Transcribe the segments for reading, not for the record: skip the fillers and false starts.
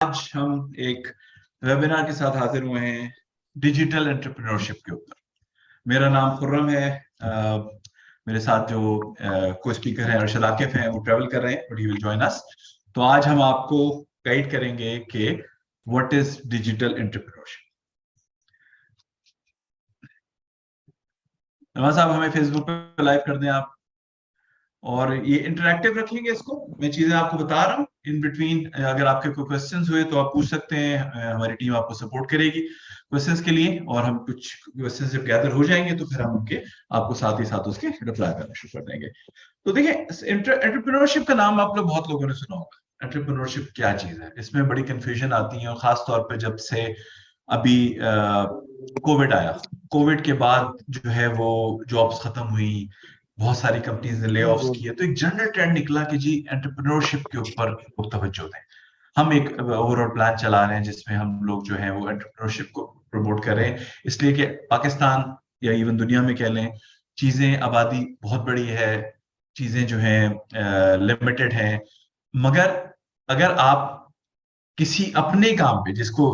आज हम एक वेबिनार के साथ हाजिर हुए हैं डिजिटल एंटरप्रेन्योरशिप के ऊपर। मेरा नाम खुर्रम है। मेरे साथ जो को स्पीकर हैं अरशद आकिफ हैं, वो ट्रैवल कर रहे हैं but he will join us. तो आज हम आपको गाइड करेंगे कि what is digital entrepreneurship. Nawaz साहब हमें फेसबुक पे लाइव कर दें आप, और ये इंटरैक्टिव रखेंगे इसको। मैं चीजें आपको बता रहा हूँ इन बिटवीन, अगर आपके कोई क्वेश्चंस हुए तो आप पूछ सकते हैं। हमारी टीम आपको सपोर्ट करेगी क्वेश्चंस के लिए, और हम कुछ क्वेश्चंस जब गैदर हो जाएंगे तो फिर हम उनके आपको साथ ही साथ उसके रिप्लाई करना शुरू कर देंगे। तो देखिए, एंटरप्रेन्योरशिप का नाम आप लोग बहुत लोगों ने सुना होगा। एंटरप्रेन्योरशिप क्या चीज है, इसमें बड़ी कंफ्यूजन आती है, और खास तौर पर जब से अभी कोविड आया, कोविड के बाद जो है वो जॉब्स खत्म हुई, बहुत सारी कंपनीज ने ले ऑफ्स किए, तो एक जनरल ट्रेंड निकला कि जी एंटरप्रेन्योरशिप के ऊपर लोग तवज्जो दें। हम एक ओवरऑल प्लान चला रहे हैं जिसमें हम लोग जो है वो एंटरप्रेन्योरशिप को प्रमोट कर रहे हैं, इसलिए कि पाकिस्तान या इवन दुनिया में कह लें, चीजें आबादी बहुत बड़ी है, चीजें जो है लिमिटेड है। मगर अगर आप किसी अपने काम पे, जिसको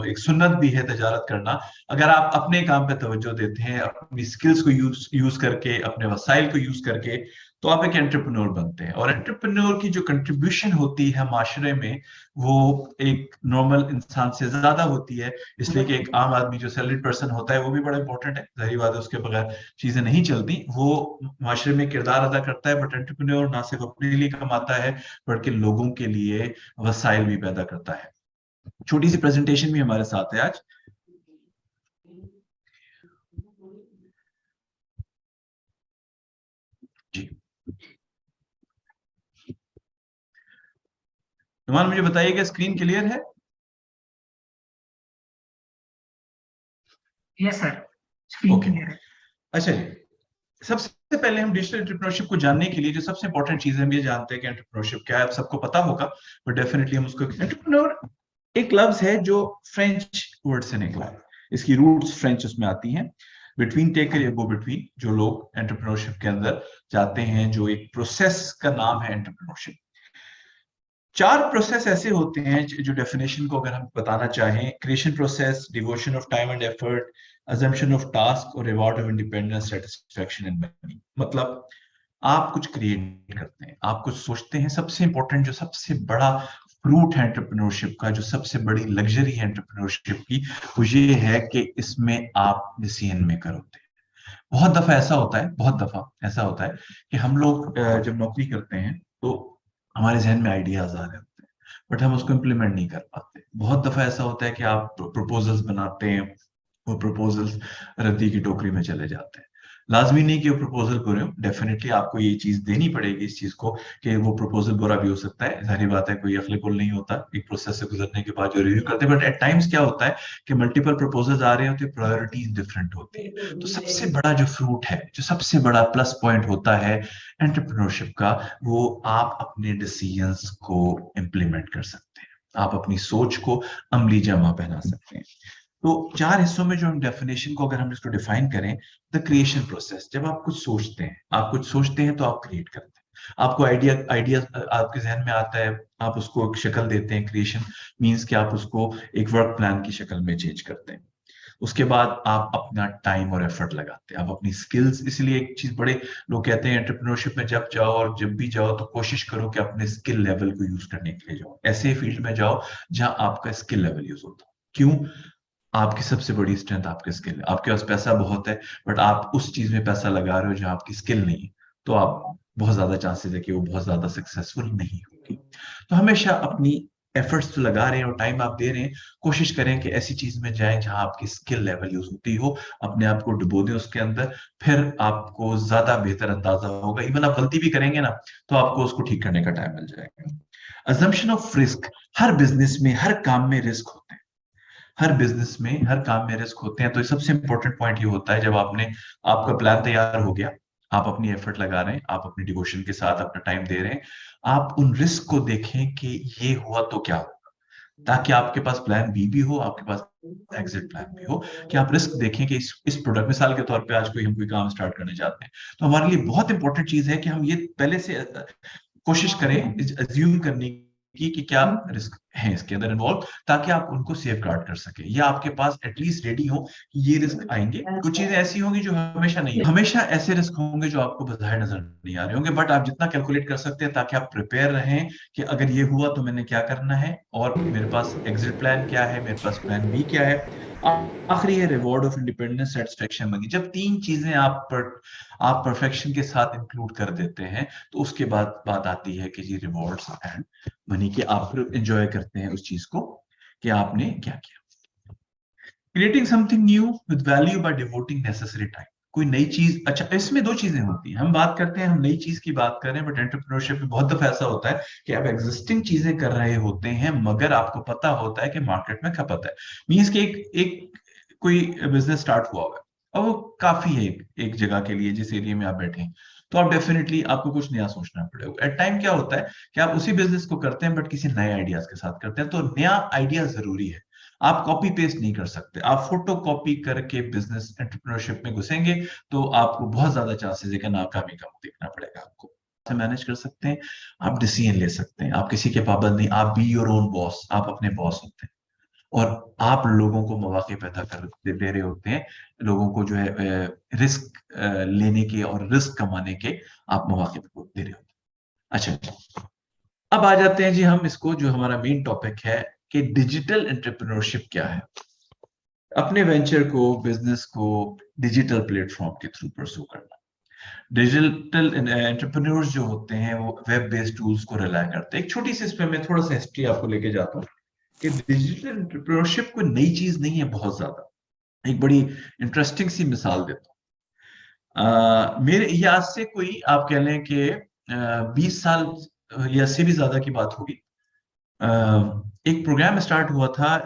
एक सुन्नत भी है तजारत करना, अगर आप अपने काम पे तवज्जो देते हैं, अपनी स्किल्स को यूज करके, अपने वसाइल को यूज करके, तो आप एक एंटरप्रेन्योर बनते हैं। और एंटरप्रेन्योर की जो कंट्रीब्यूशन होती है माशरे में, वो एक नॉर्मल इंसान से ज्यादा होती है, इसलिए कि एक आम आदमी जो सैलरीड पर्सन होता है वो भी बड़ा इंपॉर्टेंट है, जाहिर बात है, उसके बगैर चीजें नहीं चलती। वो माशरे में किरदार अदा करता है, बट एंटरप्रेन्योर ना सिर्फ अपने लिए कमाता है बल्कि लोगों के लिए वसाइल भी पैदा करता है। छोटी सी प्रेजेंटेशन भी हमारे साथ है आज। जी नुमान, मुझे बताइए कि स्क्रीन क्लियर है? यस सर, स्क्रीन क्लियर है। अच्छा जी, सबसे पहले हम डिजिटल एंटरप्रेन्योरशिप को जानने के लिए जो सबसे इंपॉर्टेंट चीज है, हम ये जानते हैं कि एंटरप्रेन्योरशिप क्या है। आप सबको पता होगा, बट डेफिनेटली हम उसको, एंटरप्रेन्योर एक लफ्ज है जो फ्रेंच वर्ड से निकला है, इसकी रूट्स फ्रेंच उसमें आती हैं। बिटवीन टेक करियर गो बिटवीन, जो लोग एंटरप्रेन्योरशिप के अंदर जाते हैं, जो एक प्रोसेस का नाम है एंटरप्रेन्योरशिप। 4 प्रोसेस ऐसे होते हैं जो डेफिनेशन को अगर हम बताना चाहें: creation process, devotion of time and effort, assumption of task, और reward of independence, satisfaction and money. मतलब आप कुछ क्रिएट करते हैं, आप कुछ सोचते हैं। सबसे इंपॉर्टेंट, जो सबसे बड़ा फ्रूट है एंटरप्रेन्योरशिप का, जो सबसे बड़ी लग्जरी है एंटरप्रेन्योरशिप की, वो ये है कि इसमें आप डिसीजन मेकर होते हैं। बहुत दफा ऐसा होता है, बहुत दफा ऐसा होता है कि हम लोग जब नौकरी करते हैं तो हमारे जहन में आइडियाज आ रहे होते हैं, बट हम उसको इम्प्लीमेंट नहीं कर पाते। बहुत दफा ऐसा होता है कि आप प्रपोजल्स बनाते हैं, वो प्रपोजल्स रद्दी की टोकरी में चले जाते हैं। लाजमी नहीं कि वो प्रपोजल बुरे हो, डेफिनेटली आपको ये चीज देनी पड़ेगी इस चीज को कि वो प्रपोजल बुरा भी हो सकता है, जाहिर बात है, कोई अखिलकुल नहीं होता एक प्रोसेस से गुजरने के बाद जो रिव्यू करते हैं। बट एट टाइम्स क्या होता है कि मल्टीपल प्रपोजल्स आ रहे होते हैं, प्रायोरिटीज डिफरेंट होती है। तो सबसे बड़ा जो फ्रूट है, जो सबसे बड़ा प्लस पॉइंट होता है एंटरप्रेन्योरशिप का, वो आप अपने डिसीजंस को इम्प्लीमेंट कर सकते हैं, आप अपनी सोच को अमली जामा पहना सकते हैं। तो 4 हिस्सों में जो हम डेफिनेशन को, अगर हम इसको डिफाइन करें, द क्रिएशन प्रोसेस, जब आप कुछ सोचते हैं, आप कुछ सोचते हैं तो आप क्रिएट करते हैं। आपको आइडिया आपके जहन में आता है, आप उसको एक शक्ल देते हैं। क्रिएशन मींस कि आप उसको एक वर्क प्लान की शक्ल में चेंज करते हैं। उसके बाद आप अपना टाइम और एफर्ट लगाते हैं, आप अपनी स्किल्स। इसलिए एक चीज बड़े लोग कहते हैं एंटरप्रेन्योरशिप में जब जाओ और जब भी जाओ तो कोशिश करो कि अपने स्किल लेवल को यूज करने के लिए जाओ, ऐसे फील्ड में जाओ जहां आपका स्किल लेवल यूज होता है। क्यों? आपकी सबसे बड़ी स्ट्रेंथ आपके स्किल है। आपके पास पैसा बहुत है, बट आप उस चीज में पैसा लगा रहे हो जहां आपकी स्किल नहीं है, तो आप बहुत ज्यादा चांसेस है कि वो बहुत ज्यादा सक्सेसफुल नहीं होगी। तो हमेशा अपनी एफर्ट्स तो लगा रहे हैं और टाइम आप दे रहे हैं, कोशिश करें कि ऐसी चीज में जाएं जहां आपकी स्किल लेवल यूज होती हो, अपने आप को डुबो दें उसके अंदर, फिर आपको ज्यादा बेहतर अंदाजा होगा। इवन आप गलती भी करेंगे ना, तो आपको उसको ठीक करने का टाइम मिल जाएगा। Assumption of risk, her business में, हर काम में रिस्क होते हैं, हर बिजनेस में, हर काम में रिस्क होते हैं। तो सबसे इंपॉर्टेंट पॉइंट ये होता है, जब आपका प्लान तैयार हो गया, आप अपनी एफर्ट लगा रहे हैं, आप अपनी डिवोशन के साथ अपना टाइम दे रहे हैं, आप उन रिस्क को देखें कि ये हुआ तो क्या होगा, ताकि आपके पास प्लान बी भी हो, आपके पास एग्जिट प्लान भी हो, कि आप रिस्क देखें कि इस प्रोडक्ट, मिसाल के तौर पे आज हम कोई काम स्टार्ट करने जाते हैं, तो हमारे लिए बहुत इंपॉर्टेंट चीज है कि हम ये पहले से कोशिश करें अज्यूम करने की कि क्या रिस्क हैं इसके अंदर इन्वॉल्व, ताकि आप उनको सेफ गार्ड कर सके, या आपके पास एटलीस्ट रेडी हो कि ये रिस्क आएंगे। कुछ चीजें ऐसी होंगी जो हमेशा नहीं, हमेशा ऐसे रिस्क होंगे जो आपको बाहर नजर नहीं आ रहे होंगे, बट आप जितना कैलकुलेट कर सकते हैं ताकि आप प्रिपेयर रहें कि अगर ये हुआ तो मैंने क्या करना है, और मेरे पास एग्जिट प्लान क्या है, मेरे पास प्लान बी क्या है। आखिरी है reward of independence, satisfaction money. जब तीन चीजें आप परफेक्शन के साथ इंक्लूड कर देते हैं, तो उसके बाद बात आती है कि जी रिवॉर्ड्स एंड मनी, कि आप फिर एंजॉय करते हैं उस चीज को कि आपने क्या किया। Creating something new with value by devoting necessary time. कोई नई चीज, अच्छा इसमें दो चीजें होती हैं, हम बात करते हैं, हम नई चीज की बात कर रहे हैं, बट एंटरप्रेन्योरशिप में बहुत दफा ऐसा होता है कि आप एग्जिस्टिंग चीजें कर रहे होते हैं, मगर आपको पता होता है कि मार्केट में खपत है। मीन्स कि एक कोई बिजनेस स्टार्ट हुआ हुआ है और वो काफी है एक जगह के लिए, जिस एरिया में आप बैठे हैं, तो आप डेफिनेटली आपको कुछ नया सोचना पड़ेगा। एट टाइम क्या होता है कि आप उसी बिजनेस को करते हैं बट किसी नए आइडियाज के साथ करते हैं, तो नया आइडिया जरूरी है। आप कॉपी पेस्ट नहीं कर सकते। आप फोटो कॉपी करके बिजनेस एंटरप्रेन्योरशिप में घुसेंगे तो आपको बहुत ज्यादा चांसेस है कि नाकामी का मुंह देखना पड़ेगा आपको। मैनेज कर सकते हैं, आप डिसीजन ले सकते हैं, आप किसी के पाबंद नहीं, आप बी योर ओन बॉस, आप अपने बॉस होते हैं, और आप लोगों को मौके पैदा कर दे रहे होते हैं, लोगों को जो है रिस्क लेने के और रिस्क कमाने के आप मौके दे रहे होते हैं। अच्छा, अब आ जाते हैं जी हम इसको, जो हमारा मेन टॉपिक है कि डिजिटल एंटरप्रेन्योरशिप क्या है। अपने वेंचर को, बिजनेस को डिजिटल प्लेटफॉर्म के थ्रू परस्यू करना। डिजिटल एंटरप्रेन्योर्स जो होते हैं वो वेब बेस्ड टूल्स को रिलाय करते हैं। एक छोटी सी, इसमें मैं थोड़ा सा हिस्ट्री आपको लेके जाता हूँ कि डिजिटल एंटरप्रेन्योरशिप कोई नई चीज नहीं है बहुत ज्यादा। एक बड़ी इंटरेस्टिंग सी मिसाल देता हूँ। मेरे ये आज से कोई आप कह लें कि 20 साल या से भी ज्यादा की बात होगी। एक प्रोग्राम स्टार्ट हुआ था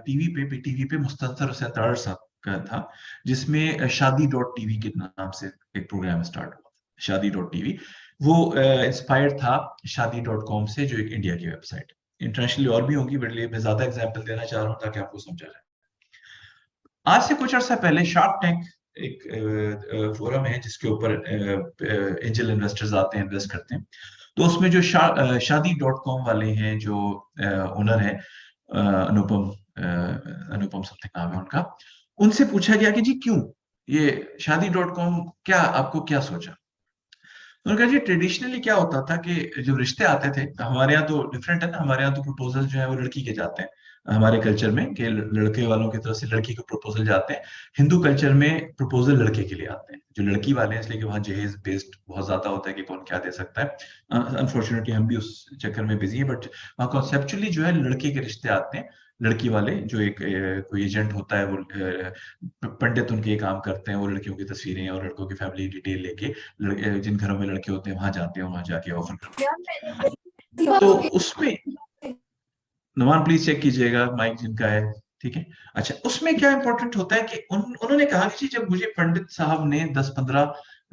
टीवी पे मुस्तफर सत्तार साहब का था, जिसमें शादी डॉट टीवी के नाम से एक प्रोग्राम स्टार्ट हुआ था, शादी डॉट टीवी। वो इंस्पायर्ड था शादी डॉट कॉम से, जो एक इंडिया की वेबसाइट। इंटरनेशनली और भी होंगी, बट मैं ज्यादा एग्जाम्पल देना चाह रहा हूँ ताकि आपको समझा जाए। आज से कुछ अर्सा पहले शार्क टैंक एक फोरम है जिसके ऊपर एंजल इन्वेस्टर्स आते हैं, इन्वेस्ट करते हैं। तो उसमें जो शादी डॉट कॉम वाले हैं, जो ओनर है अनुपम अनुपम समथिंग नाम है उनका, उनसे पूछा गया कि जी क्यों ये शादी डॉट कॉम, क्या आपको क्या सोचा। उन्होंने कहा जी ट्रेडिशनली क्या होता था कि जब रिश्ते आते थे, हमारे यहाँ तो डिफरेंट है ना, हमारे यहाँ तो प्रपोजल जो है वो लड़की के जाते हैं, हमारे कल्चर में कि लड़के वालों की तरफ से लड़की को प्रपोजल जाते हैं। हिंदू कल्चर में प्रपोजल लड़के के लिए आते हैं, जो लड़की वाले हैं, इसलिए कि वहाँ जहेज बेस्ड बहुत ज्यादा होता है कि कौन क्या दे सकता है। अनफॉर्चुनेटली हम भी उस चक्कर में बिजी हैं, बट वहाँ कॉन्सेप्चुअली जो है लड़के के रिश्ते आते हैं। लड़की वाले जो एक कोई एजेंट होता है, वो पंडित उनके ये काम करते हैं, वो लड़कियों की तस्वीरें और लड़कों की फैमिली डिटेल लेके जिन घरों में लड़के होते हैं वहां जाते हैं, वहां जाके ऑफर करते हैं। तो उसमें नुमान प्लीज चेक कीजिएगा माइक जिनका है, ठीक है। अच्छा, उसमें क्या इंपॉर्टेंट होता है कि उन्होंने कहा कि जब मुझे पंडित साहब ने 10-15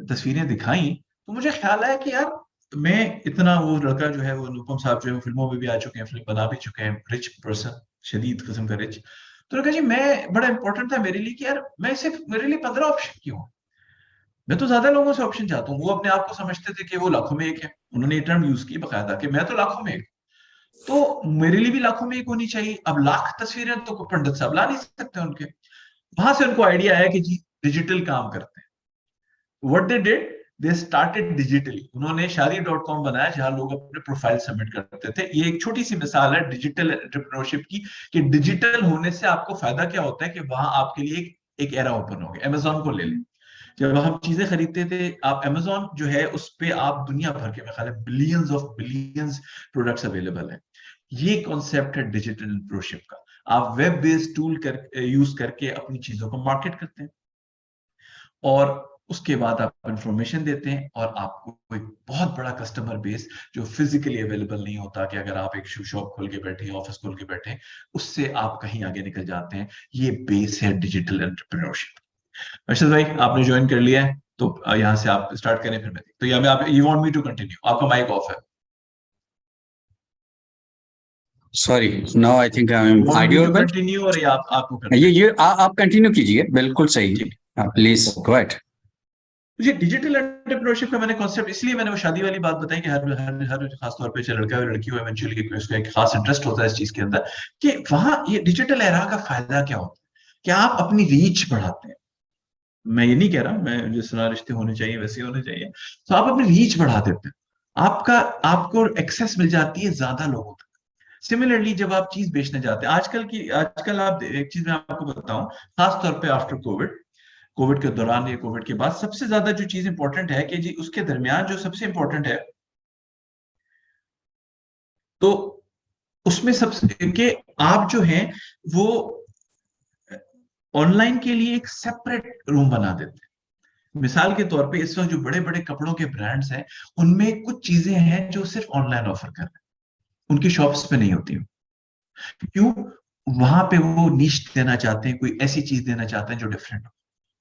तस्वीरें दिखाई, तो मुझे ख्याल आया कि यार मैं इतना, वो लड़का जो है वो अनुपम साहब जो है वो फिल्मों में भी आ चुके हैं, फिल्म बना भी चुके हैं, रिच पर्सन, शदीद किस्म का रिच। तो उन्होंने कहा जी मैं, बड़ा इंपॉर्टेंट था मेरे लिए कि यार मैं सिर्फ, मेरे लिए 15 ऑप्शन क्यों, मैं तो ज्यादा लोगों से ऑप्शन चाहता हूँ। वो अपने आप को समझते थे कि वो लाखों में एक है, उन्होंने ये टर्म यूज की बकायदा कि मैं तो लाखों में एक, तो मेरे लिए भी लाखों में एक होनी चाहिए। अब लाख तस्वीरें तो पंडित साहब ला नहीं सकते उनके। वहां से उनको आइडिया आया कि जी डिजिटल काम करते हैं। What they did, they started digitally. उन्होंने शादी डॉट कॉम बनाया जहां लोग अपने प्रोफाइल सबमिट करते थे। ये एक छोटी सी मिसाल है डिजिटल एंटरप्रेन्योरशिप की, कि डिजिटल होने से आपको फायदा क्या होता है कि वहां आपके लिए एक एरा ओपन हो गया। अमेजोन को ले लें, जब हम चीजें खरीदते थे, आप अमेजोन जो है उस पे आप दुनिया भर के, मैं ख्याल है billions of billions products available है। ये कॉन्सेप्ट है डिजिटल एंटरप्रेन्योरशिप का। आप वेब बेस्ड टूल यूज करके अपनी चीजों को मार्केट करते हैं, और उसके बाद आप इंफॉर्मेशन देते हैं, और आपको एक बहुत बड़ा कस्टमर बेस जो फिजिकली अवेलेबल नहीं होता, कि अगर आप एक शू शॉप खोल के बैठे हैं, ऑफिस खोल के बैठे हैं, उससे आप कहीं आगे निकल जाते हैं। ये बेस है डिजिटल एंटरप्रेन्योरशिप। अर्शद भाई आपने ज्वाइन कर लिया है, तो यहाँ से आप स्टार्ट करें, फिर मैं तो यहाँ में आप, you want me to continue, आपका माइक ऑफ है। Sorry, now I think I am audible. Continue, और आपको ये आप कंटिन्यू कीजिए, बिल्कुल सही। Please go ahead. तो ये डिजिटल एंटरप्रेन्योरशिप का मैंने कॉन्सेप्ट, इसलिए मैंने वो शादी वाली बात बताई कि हर हर हर खास तौर पे चाहे लड़का हो लड़की हो, इवेंचुअली उसको एक खास इंटरेस्ट होता है इस चीज के अंदर, कि वहां ये डिजिटल एरा का फायदा क्या होता है कि आप अपनी रीच बढ़ाते हैं। मैं ये नहीं कह रहा, मैं जिस तरह रिश्ते होने चाहिए वैसे होने चाहिए, तो आप अपनी रीच बढ़ा देते हैं, आपका आपको एक्सेस मिल जाती है ज्यादा लोगों तक। सिमिलरली जब आप चीज बेचने जाते हैं, आजकल आप एक चीज मैं आपको बताऊं, खास तौर पे आफ्टर कोविड, कोविड के दौरान या कोविड के बाद सबसे ज्यादा जो चीज इंपॉर्टेंट है कि जी उसके दरमियान जो सबसे इंपॉर्टेंट है, तो उसमें सबसे कि आप जो हैं वो ऑनलाइन के लिए एक सेपरेट रूम बना देते हैं। मिसाल के तौर पे इस वक्त जो बड़े बड़े कपड़ों के ब्रांड्स हैं, उनमें कुछ चीजें हैं जो सिर्फ ऑनलाइन ऑफर कर रहे हैं, उनकी शॉप्स पे नहीं होती। क्यों? वहां पे वो नीश देना चाहते हैं, कोई ऐसी चीज देना चाहते हैं जो डिफरेंट हो।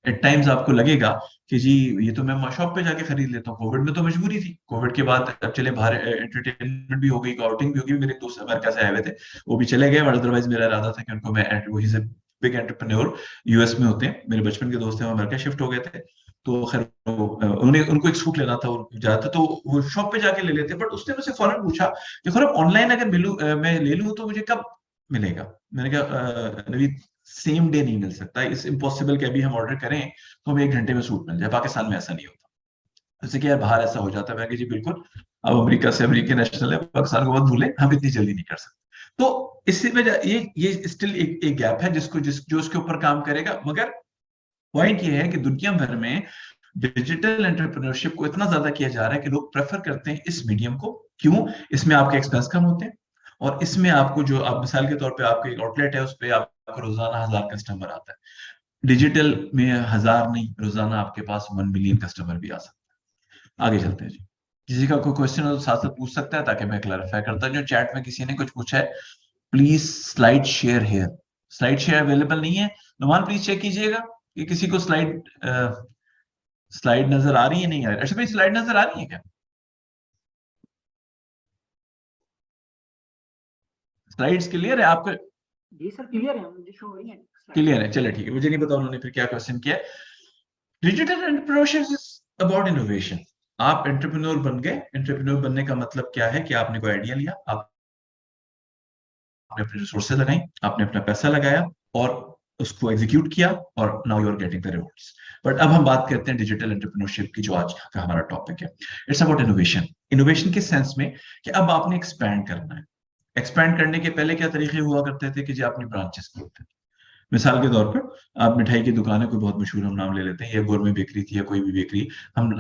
एट टाइम्स आपको लगेगा कि जी ये तो मैं शॉप पे जाके खरीद लेता हूँ, कोविड में तो मजबूरी थी, कोविड के बाद अब चले बाहर एंटरटेनमेंट भी हो गई, आउटिंग भी होगी। मेरे दोस्त अमेरिका से आए हुए थे, वो भी चले गए, अदरवाइज मेरा इरादा था कि उनको मैं, वही से बिग एंटरप्रेन्योर यूएस में होते हैं, मेरे बचपन के दोस्त हैं, वो अमेरिका शिफ्ट हो गए थे। तो खैर उन्हें उनको एक सूट लेना था और ज्यादा तो वो शॉप पे जाके ले लेते, बट उसने मुझसे फौरन पूछा कि खैर ऑनलाइन अगर मैं ले लूं तो मुझे कब मिलेगा? मैंने कहा नवीद, सेम डे नहीं मिल सकता, इस इम्पॉसिबल के अभी हम ऑर्डर करें तो हमें 1 घंटे में सूट मिल जाए, पाकिस्तान में ऐसा नहीं होता। जैसे कि यार बाहर ऐसा हो जाता है। मैं कि जी बिल्कुल, अब अमेरिका से अमेरिकी नेशनल है, पाकिस्तान को मत भूले, हम इतनी जल्दी नहीं कर सकते। तो इससे वजह ये स्टिल एक गैप है जो उसके ऊपर काम करेगा। मगर पॉइंट ये है कि दुनिया भर में डिजिटल एंटरप्रेन्योरशिप को इतना ज्यादा किया जा रहा है कि लोग प्रेफर करते हैं इस मीडियम को। क्यों? इसमें आपके एक्सपेंस कम होते हैं, और इसमें आपको जो, आप मिसाल के तौर पे आपका एक आउटलेट है, उस पर आपको रोजाना 1000 कस्टमर आता है। डिजिटल में 1000 नहीं, रोजाना आपके पास 1 मिलियन कस्टमर भी आ सकता है। आगे चलते हैं जी। किसी का कोई क्वेश्चन हो तो साथ साथ पूछ सकता है, ताकि मैं क्लैरिफाई करता हूँ। जो चैट में किसी ने कुछ पूछा है, please slide share here, slide share available नहीं है। नुमान प्लीज चेक कीजिएगा कि किसी को स्लाइड नजर आ रही है, नहीं आ रही? अच्छा भाई, स्लाइड नजर आ रही है क्या? स्लाइड्स क्लियर है आपका? जी सर क्लियर है, मुझे शो हो रही है। क्लियर है, चलिए ठीक है। मुझे नहीं पता उन्होंने फिर क्या क्वेश्चन किया। Digital entrepreneurship is about innovation. आप एंटरप्रेन्योर बन गए, एंटरप्रेन्योर बनने का मतलब क्या है कि आपने कोई आइडिया लिया, आपने अपने रिसोर्सेज लगाई, आपने अपना पैसा लगाया और उसको एग्जीक्यूट किया, और now you are getting the rewards. But अब हम बात करते हैं डिजिटल एंटरप्रेन्योरशिप की, जो आज का हमारा टॉपिक है। It's about innovation. इनोवेशन के सेंस में कि अब आपने एक्सपैंड करना है। एक्सपैंड करने के पहले क्या तरीके हुआ करते थे कि जी आपने ब्रांचेस खोलते थे। मिसाल के तौर पर आप मिठाई की दुकान है, कोई बहुत मशहूर हम नाम ले लेते हैं, या गोरमे बेकरी थी या कोई भी बेकरी, हम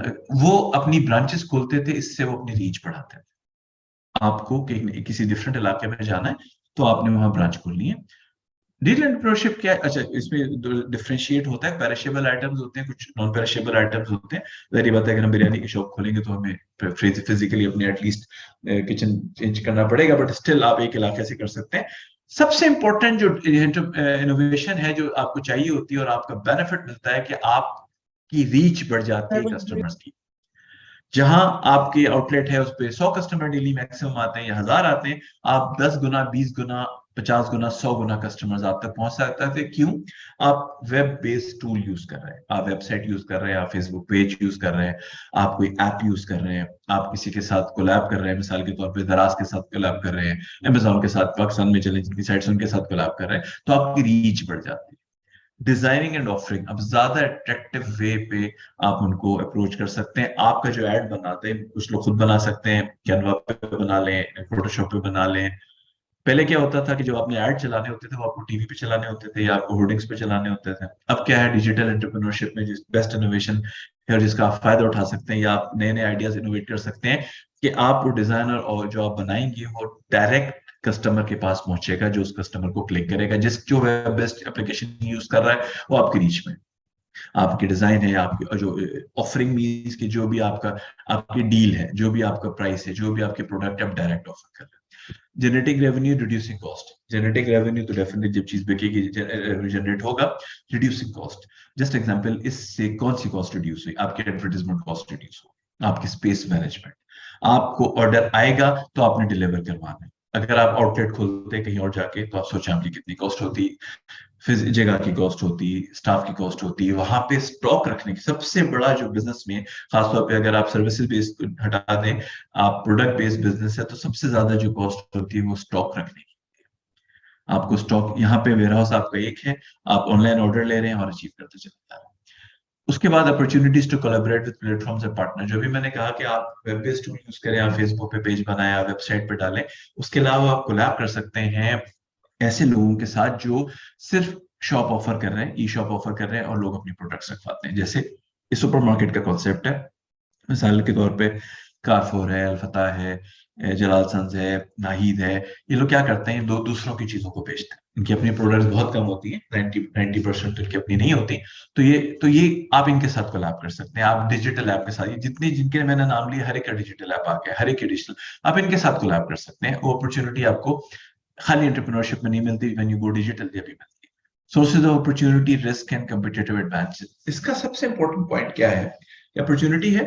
वो अपनी ब्रांचेस खोलते थे, इससे वो अपनी रीच बढ़ाते थे। आपको किसी डिफरेंट इलाके में जाना है तो आपने वहां ब्रांच खोलनी है। डिजिटल एंटरप्रेन्योरशिप क्या है? अच्छा, इसमें डिफरेंशिएट होता है, पेरिशेबल आइटम्स होते हैं, कुछ नॉन पेरिशेबल आइटम्स होते हैं। जाहिर बात है अगर हम बिरयानी की शॉप खोलेंगे तो हमें फिजिकली अपने एटलीस्ट किचन चेंज करना पड़ेगा, बट स्टिल आप एक इलाके से कर सकते हैं। सबसे इंपॉर्टेंट जो इनोवेशन है जो आपको चाहिए होती है और आपका बेनिफिट मिलता है कि आपकी रीच बढ़ जाती है कस्टमर्स की। जहां आपके आउटलेट है उस पर 100 कस्टमर डेली मैक्सिमम आते हैं या 1000 आते हैं, आप 10 गुना, 20 गुना, 50 गुना, 100 गुना कस्टमर्स आप तक पहुंच सकते थे। क्यों? आप वेब बेस्ड टूल यूज कर रहे हैं, आप वेबसाइट यूज कर रहे हैं, आप फेसबुक पेज यूज कर रहे हैं, आप कोई ऐप यूज कर रहे हैं, आप किसी के साथ कोलैब कर रहे हैं, मिसाल के तौर पे दराज के साथ कोलैब कर रहे हैं, अमेजोन के साथ, पाकिस्तान में चले जिनकी साइट्स उनके साथ कोलैब कर रहे हैं, तो आपकी रीच बढ़ जाती है। डिजाइनिंग एंड ऑफरिंग, अब ज्यादा अट्रैक्टिव वे पे आप उनको अप्रोच कर सकते हैं। आपका जो एड बनाते हैं, कुछ लोग खुद बना सकते हैं, कैनवा पे बना लें, फोटोशॉप पे बना लें। पहले क्या होता था कि जो आपने ऐड चलाने होते थे वो आपको टीवी पे चलाने होते थे या आपको होर्डिंग्स पे चलाने होते थे। अब क्या है, डिजिटल एंटरप्रेन्योरशिप में जिस बेस्ट इनोवेशन है और जिसका आप फायदा उठा सकते हैं, या आप नए नए आइडियाज इनोवेट कर सकते हैं कि आप वो डिजाइनर और जो आप बनाएंगे वो डायरेक्ट कस्टमर के पास पहुंचेगा, जो उस कस्टमर को क्लिक करेगा, जो वेब बेस्ड एप्लीकेशन यूज कर रहा है वो आपकी रीच में। आपकी डिजाइन है, आपकी जो ऑफरिंग मीन्स की जो भी आपकी डील है, जो भी आपका प्राइस है, जो भी आपके प्रोडक्ट आप डायरेक्ट ऑफर कर रहे हैं। Generating revenue, reducing cost. Generating revenue तो डेफिनेटली जब चीज बिकेगी जनरेट होगा। रिड्यूसिंग कॉस्ट, जस्ट एग्जांपल, इससे कौन सी कॉस्ट रिड्यूस हुई? आपकी एडवर्टाइजमेंट कॉस्ट रिड्यूस हो, आपकी स्पेस मैनेजमेंट, आपको ऑर्डर आएगा तो आपने डिलीवर करवाना है, अगर आप आउटलेट खोलते कहीं और जाके तो आप सोचें आपकी कितनी कॉस्ट होती, फिर जगह की कॉस्ट होती, स्टाफ की कॉस्ट होती, वहां पे स्टॉक रखने की सबसे बड़ा जो बिजनेस में, खासतौर पे अगर आप सर्विसेज बेस्ड हटा दें, आप प्रोडक्ट बेस्ड बिजनेस है, तो सबसे ज्यादा जो कॉस्ट होती है वो स्टॉक रखने की। आपको स्टॉक, यहाँ पे वेयरहाउस आपका एक है, आप ऑनलाइन ऑर्डर ले रहे हैं और अचीव करते चले जा रहे हैं। उसके बाद opportunities to collaborate with platforms and partner, जो भी मैंने कहा कि आप वेब बेस्ड टूल यूज करें, आप फेसबुक पे पेज बनाएं, आप वेबसाइट पे डालें। उसके अलावा आप कोलैब कर सकते हैं ऐसे लोगों के साथ जो सिर्फ शॉप ऑफर कर रहे हैं, ई शॉप ऑफर कर रहे हैं और लोग अपनी प्रोडक्ट्स रखवाते हैं। जैसे इस सुपरमार्केट का कॉन्सेप्ट है, मिसाल के तौर पे कारफोर है, अल्फता है, जलाल सन्स है, नाहिद है, ये लोग क्या करते हैं, दो दूसरों की चीजों को बेचते हैं। इनकी अपनी प्रोडक्ट्स बहुत कम होती हैं, 90% तो इनकी अपनी नहीं होती। तो ये आप इनके साथ कोलैब कर सकते हैं। आप डिजिटल ऐप के साथ, ये जितने जिनके मैंने नाम लिए, हर एक का डिजिटल ऐप आ गया, हर एक के डिजिटल, आप इनके साथ कोलैब कर सकते हैं। वो अपॉर्चुनिटी आपको खाली एंटरप्रेन्योरशिप में नहीं मिलती, व्हेन यू गो डिजिटल ये भी मिलती है। Sources of opportunity, risk and competitive advantage. इसका सबसे इंपॉर्टेंट पॉइंट क्या है? अपॉर्चुनिटी है,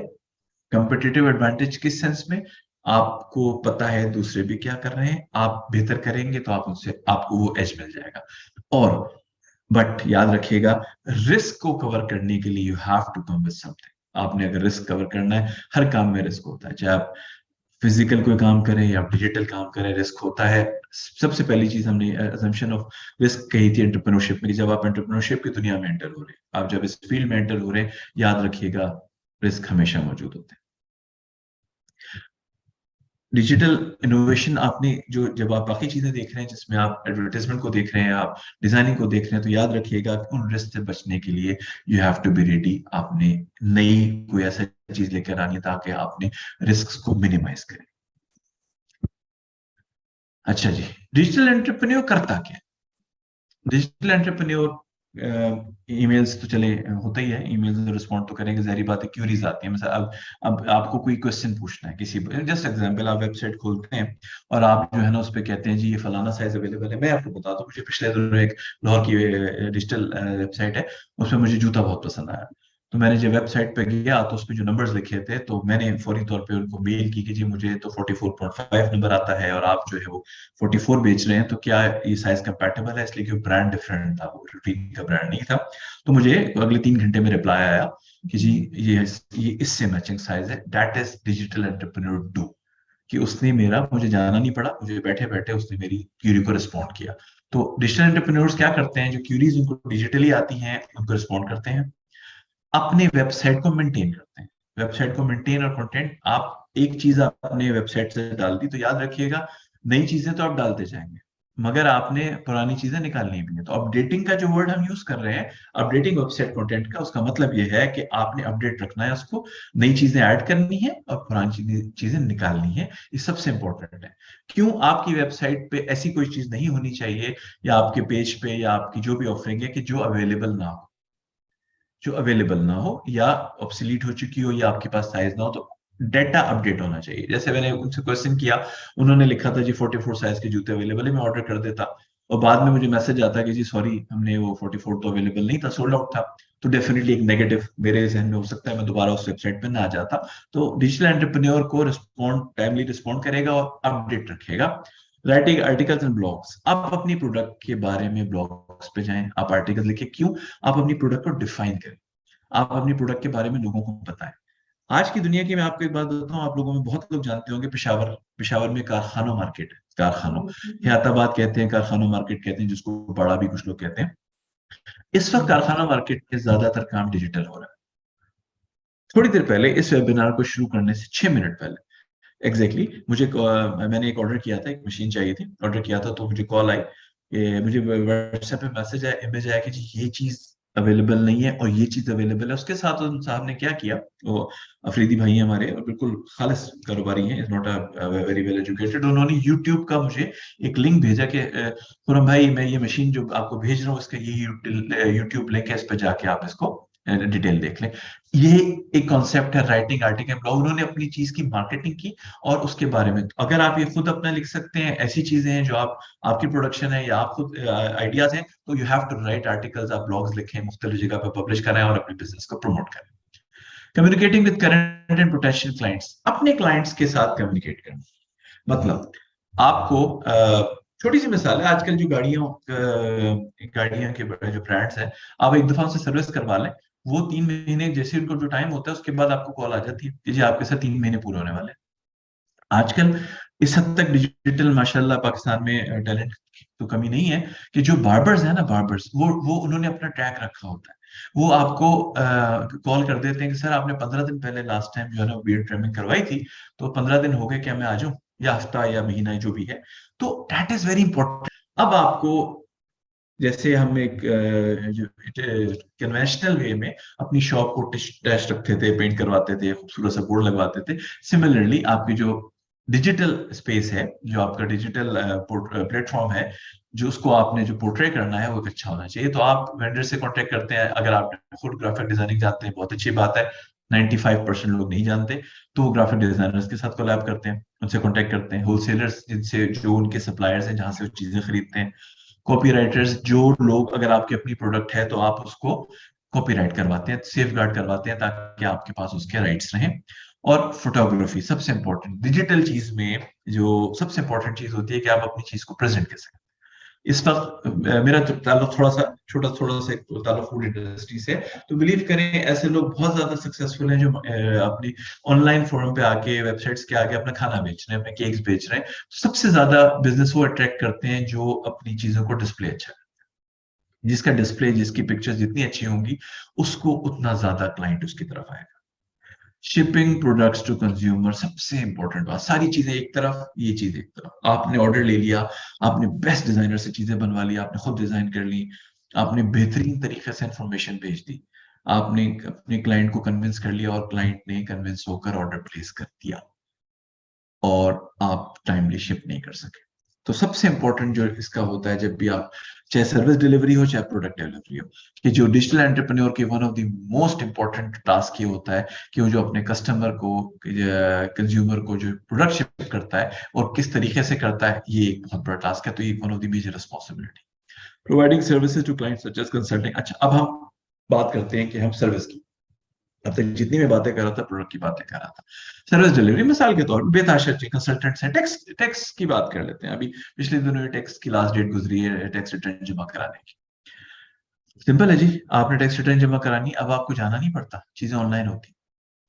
कम्पिटिटिव एडवांटेज किस सेंस में? आपको पता है दूसरे भी क्या कर रहे हैं, आप बेहतर करेंगे तो आप उनसे, आपको वो एज मिल जाएगा। और बट याद रखिएगा, रिस्क को कवर करने के लिए you have to come with something. आपने अगर रिस्क कवर करना है, हर काम में रिस्क होता है, चाहे आप फिजिकल कोई काम करें या आप डिजिटल काम करें, रिस्क होता है। सबसे पहली चीज हमने अजम्पशन ऑफ रिस्क कही थी एंटरप्रेन्योरशिप में, कि जब आप एंटरप्रेन्योरशिप की दुनिया में एंटर हो रहे हैं, आप जब इस फील्ड में एंटर हो रहे हैं, याद रखिएगा रिस्क हमेशा मौजूद होते हैं। डिजिटल इनोवेशन, आपने जो, जब आप बाकी चीजें देख रहे हैं जिसमें आप एडवर्टाइजमेंट को देख रहे हैं, आप डिजाइनिंग को देख रहे हैं, तो याद रखिएगा उन रिस्क से बचने के लिए you have to be ready. आपने नई कोई ऐसा चीज लेकर आनी है ताकि आपने रिस्क को मिनिमाइज करें। अच्छा जी, डिजिटल एंटरप्रेन्योर करता क्या? डिजिटल एंटरप्रेन्योर, ईमेल्स तो चले होता ही है, ईमेल्स रिस्पॉन्ड तो करेंगे, जहरी बात है, क्यूरीज आती है। मतलब अब आपको कोई क्वेश्चन पूछना है किसी, जस्ट एग्जांपल, आप वेबसाइट खोलते हैं और आप जो है ना उस पर कहते हैं जी ये फलाना साइज अवेलेबल है। मैं आपको बता दूं, मुझे पिछले दिनों एक लाहौर की डिजिटल वेबसाइट है, उसमें मुझे जूता बहुत पसंद आया। तो मैंने जब वेबसाइट पे गया तो उस पर जो नंबर्स लिखे थे, तो मैंने फौरी तौर पे उनको मेल की कि जी मुझे तो 44.5 नंबर आता है और आप जो है वो 44 बेच रहे हैं, तो क्या ये साइज कंपैटिबल है? इसलिए कि ब्रांड डिफरेंट था, वो रूटीन का ब्रांड नहीं था। तो मुझे अगले 3 घंटे में रिप्लाई आया कि जी ये इससे मैचिंग साइज है। That is digital entrepreneur do, कि उसने मेरा, मुझे जाना नहीं पड़ा, मुझे बैठे बैठे उसने मेरी क्यूरी को रिस्पॉन्ड किया। तो डिजिटल एंटरप्रेन्योर्स क्या करते हैं, जो क्यूरीज उनको डिजिटली आती हैं उनको रिस्पॉन्ड करते हैं, अपनी वेबसाइट को मेंटेन करते हैं। वेबसाइट को मेंटेन और कंटेंट, आप एक चीज आपने वेबसाइट से डाल दी, तो याद रखिएगा नई चीजें तो आप डालते जाएंगे, मगर आपने पुरानी चीजें निकालनी भी है। तो अपडेटिंग का जो वर्ड हम यूज कर रहे हैं, अपडेटिंग वेबसाइट कंटेंट का, उसका मतलब यह है कि आपने अपडेट रखना है उसको, नई चीजें ऐड करनी है और पुरानी चीजें निकालनी है। ये सबसे इंपॉर्टेंट है। क्यों? आपकी वेबसाइट पे ऐसी कोई चीज नहीं होनी चाहिए, या आपके पेज पे या आपकी जो भी ऑफरिंग है, कि जो अवेलेबल ना हो, जो अवेलेबल ना हो या ऑब्सोलीट हो चुकी हो या आपके पास साइज ना हो। तो डेटा अपडेट होना चाहिए। जैसे मैंने उनसे क्वेश्चन किया, उन्होंने लिखा था जी 44 साइज के जूते अवेलेबल है, मैं ऑर्डर कर देता, और बाद में मुझे मैसेज आता कि जी सॉरी, हमने वो 44 तो अवेलेबल नहीं था, सोल्ड आउट था। तो डेफिनेटली एक नेगेटिव मेरे जहन में हो सकता है, मैं दोबारा उस वेबसाइट पे ना जाता। तो डिजिटल एंटरप्रेन्योर को रिस्पॉन्ड, टाइमली रिस्पॉन्ड करेगा और अपडेट रखेगा। राइटिंग आर्टिकल्स एंड ब्लॉग्स, आप अपनी प्रोडक्ट के बारे में ब्लॉग्स पे जाएं, आप आर्टिकल लिखें। क्यों? आप अपनी प्रोडक्ट को डिफाइन करें, आप अपनी प्रोडक्ट के बारे में लोगों को बताएं। आज की दुनिया की मैं आपको एक बात बताता हूँ, आप लोगों में बहुत लोग जानते होंगे, पेशावर, पेशावर में कारखानों मार्केट है, कारखानों, हयाताबाद कहते हैं, कारखानों मार्केट कहते हैं, जिसको बड़ा भी कुछ लोग कहते हैं। इस वक्त कारखाना मार्केट में ज्यादातर काम डिजिटल हो रहा है। थोड़ी देर पहले इस वेबिनार को शुरू करने से 6 मिनट पहले एग्जैक्टली मुझे मैंने एक ऑर्डर किया था, एक मशीन चाहिए थी, ऑर्डर किया था, तो मुझे कॉल आई, मुझे व्हाट्सएप पे मैसेज आया, इमेज आया कि जी ये चीज अवेलेबल नहीं है और ये चीज अवेलेबल है। उसके साथ उन साहब ने क्या किया, वो अफरीदी भाई हैं हमारे और बिल्कुल खालिस कारोबारी हैं, is not a very well educated. उन्होंने यूट्यूब का मुझे एक लिंक भेजा कि खुरम भाई, मैं ये मशीन जो आपको भेज रहा हूँ, इसका ये यूट्यूब लिंक है, इस पर जाके आप इसको डिटेल देख लें। ये एक कॉन्सेप्ट है, राइटिंग आर्टिकल ब्लॉग। उन्होंने अपनी चीज की मार्केटिंग की और उसके बारे में, अगर आप ये खुद अपना लिख सकते हैं, ऐसी चीजें हैं जो आप, आपकी प्रोडक्शन है या आप खुद आइडियाज हैं, तो you have to write articles, आप ब्लॉग्स लिखें, मुख्तलिफ जगह पर पब्लिश करें और अपने बिजनेस को प्रमोट करें। Communicating with current and potential clients, अपने क्लाइंट्स के साथ कम्युनिकेट करना, मतलब आपको छोटी सी मिसाल है, आजकल जो गाड़ियां के बड़े जो ब्रांड्स हैं, आप एक दफा उनसे सर्विस करवा लें, वो 3 महीने जैसे उनको जो टाइम होता है उसके बाद आपको कॉल आ जाती है कि जी आपके साथ 3 महीने पूरे होने वाले हैं। आजकल इस हद तक डिजिटल माशाल्लाह पाकिस्तान में टैलेंट तो कमी नहीं है कि जो बार्बर्स है ना, बार्बर्स वो उन्होंने अपना ट्रैक रखा होता है। वो आपको कॉल कर देते हैं कि सर आपने 15 दिन पहले लास्ट टाइम जो है ना बियर्ड ट्रिमिंग करवाई थी, तो 15 दिन हो गए, क्या मैं आ जाऊं, या हफ्ता या महीना जो भी है। तो दैट इज वेरी इंपॉर्टेंट। अब आपको जैसे हम एक जो कन्वेंशनल वे में अपनी शॉप को टेस्ट रखते थे, पेंट करवाते थे, खूबसूरत सा बोर्ड लगवाते थे, सिमिलरली आपकी जो डिजिटल स्पेस है, जो आपका डिजिटल प्लेटफॉर्म है, जो उसको आपने जो पोर्ट्रे करना है वो एक अच्छा होना चाहिए। तो आप वेंडर से कांटेक्ट करते हैं, अगर आप खुद ग्राफिक डिजाइनिंग जानते हैं बहुत अच्छी बात है, 95% लोग नहीं जानते, तो वो ग्राफिक डिजाइनर्स के साथ कोलैब करते हैं, उनसे कांटेक्ट करते हैं, होलसेलर्स जिनसे जो उनके सप्लायर्स हैं जहां से वो चीजें खरीदते हैं, कॉपीराइटर्स जो लोग, अगर आपकी अपनी प्रोडक्ट है तो आप उसको कॉपीराइट करवाते हैं, सेफ गार्ड करवाते हैं ताकि आपके पास उसके राइट्स रहें। और फोटोग्राफी सबसे इंपॉर्टेंट डिजिटल चीज में जो सबसे इंपॉर्टेंट चीज होती है कि आप अपनी चीज को प्रेजेंट कैसे। इस वक्त मेरा तो ताल्लुक थोड़ा सा थोड़ा सा ताल्लुक फूड इंडस्ट्री से, तो बिलीव करें ऐसे लोग बहुत ज्यादा सक्सेसफुल हैं जो अपनी ऑनलाइन फोरम पे आके, वेबसाइट्स के आके अपना खाना बेच रहे हैं, अपने केक्स बेच रहे हैं। तो सबसे ज्यादा बिजनेस वो अट्रैक्ट करते हैं जो अपनी चीजों को डिस्प्ले अच्छा करते हैं। जिसका डिस्प्ले, जिसकी पिक्चर्स जितनी अच्छी होंगी, उसको उतना ज्यादा क्लाइंट उसकी तरफ आएगा। शिपिंग प्रोडक्ट्स टू कंज्यूमर सबसे इंपॉर्टेंट बात, सारी चीजें एक तरफ, ये चीज एक तरफ। आपने ऑर्डर ले लिया, आपने बेस्ट डिजाइनर से चीजें बनवा ली, आपने खुद डिजाइन कर ली, आपने बेहतरीन तरीके से इंफॉर्मेशन भेज दी, आपने अपने क्लाइंट को कन्विंस कर लिया और क्लाइंट ने कन्विंस होकर ऑर्डर प्लेस कर दिया, और आप टाइमली शिप नहीं कर सके। तो सबसे इंपॉर्टेंट जो इसका होता है, जब भी आप, चाहे सर्विस डिलीवरी हो चाहे प्रोडक्ट डिलीवरी हो, कि जो डिजिटल एंटरप्रेन्योर की one of the most important task ये होता है कि वो जो अपने कस्टमर को, कंज्यूमर को जो प्रोडक्ट शिप करता है और किस तरीके से करता है, ये एक बहुत बड़ा टास्क है। तो ये one of the major responsibility, providing services to clients such as consulting. अच्छा, अब हम बात करते हैं कि हम सर्विस की, अब तक जितनी मैं बातें कर रहा था प्रोडक्ट की बातें कर रहा था, सर्विस डिलीवरी मिसाल के तौर पर बेताशा कंसल्टेंट्स हैं, टैक्स टैक्स की बात कर लेते हैं। अभी पिछले दिनों टैक्स की लास्ट डेट गुजरी है टैक्स रिटर्न जमा कराने की। सिंपल है जी, आपने टैक्स रिटर्न जमा करानी, अब आपको जाना नहीं पड़ता, चीजें ऑनलाइन होती,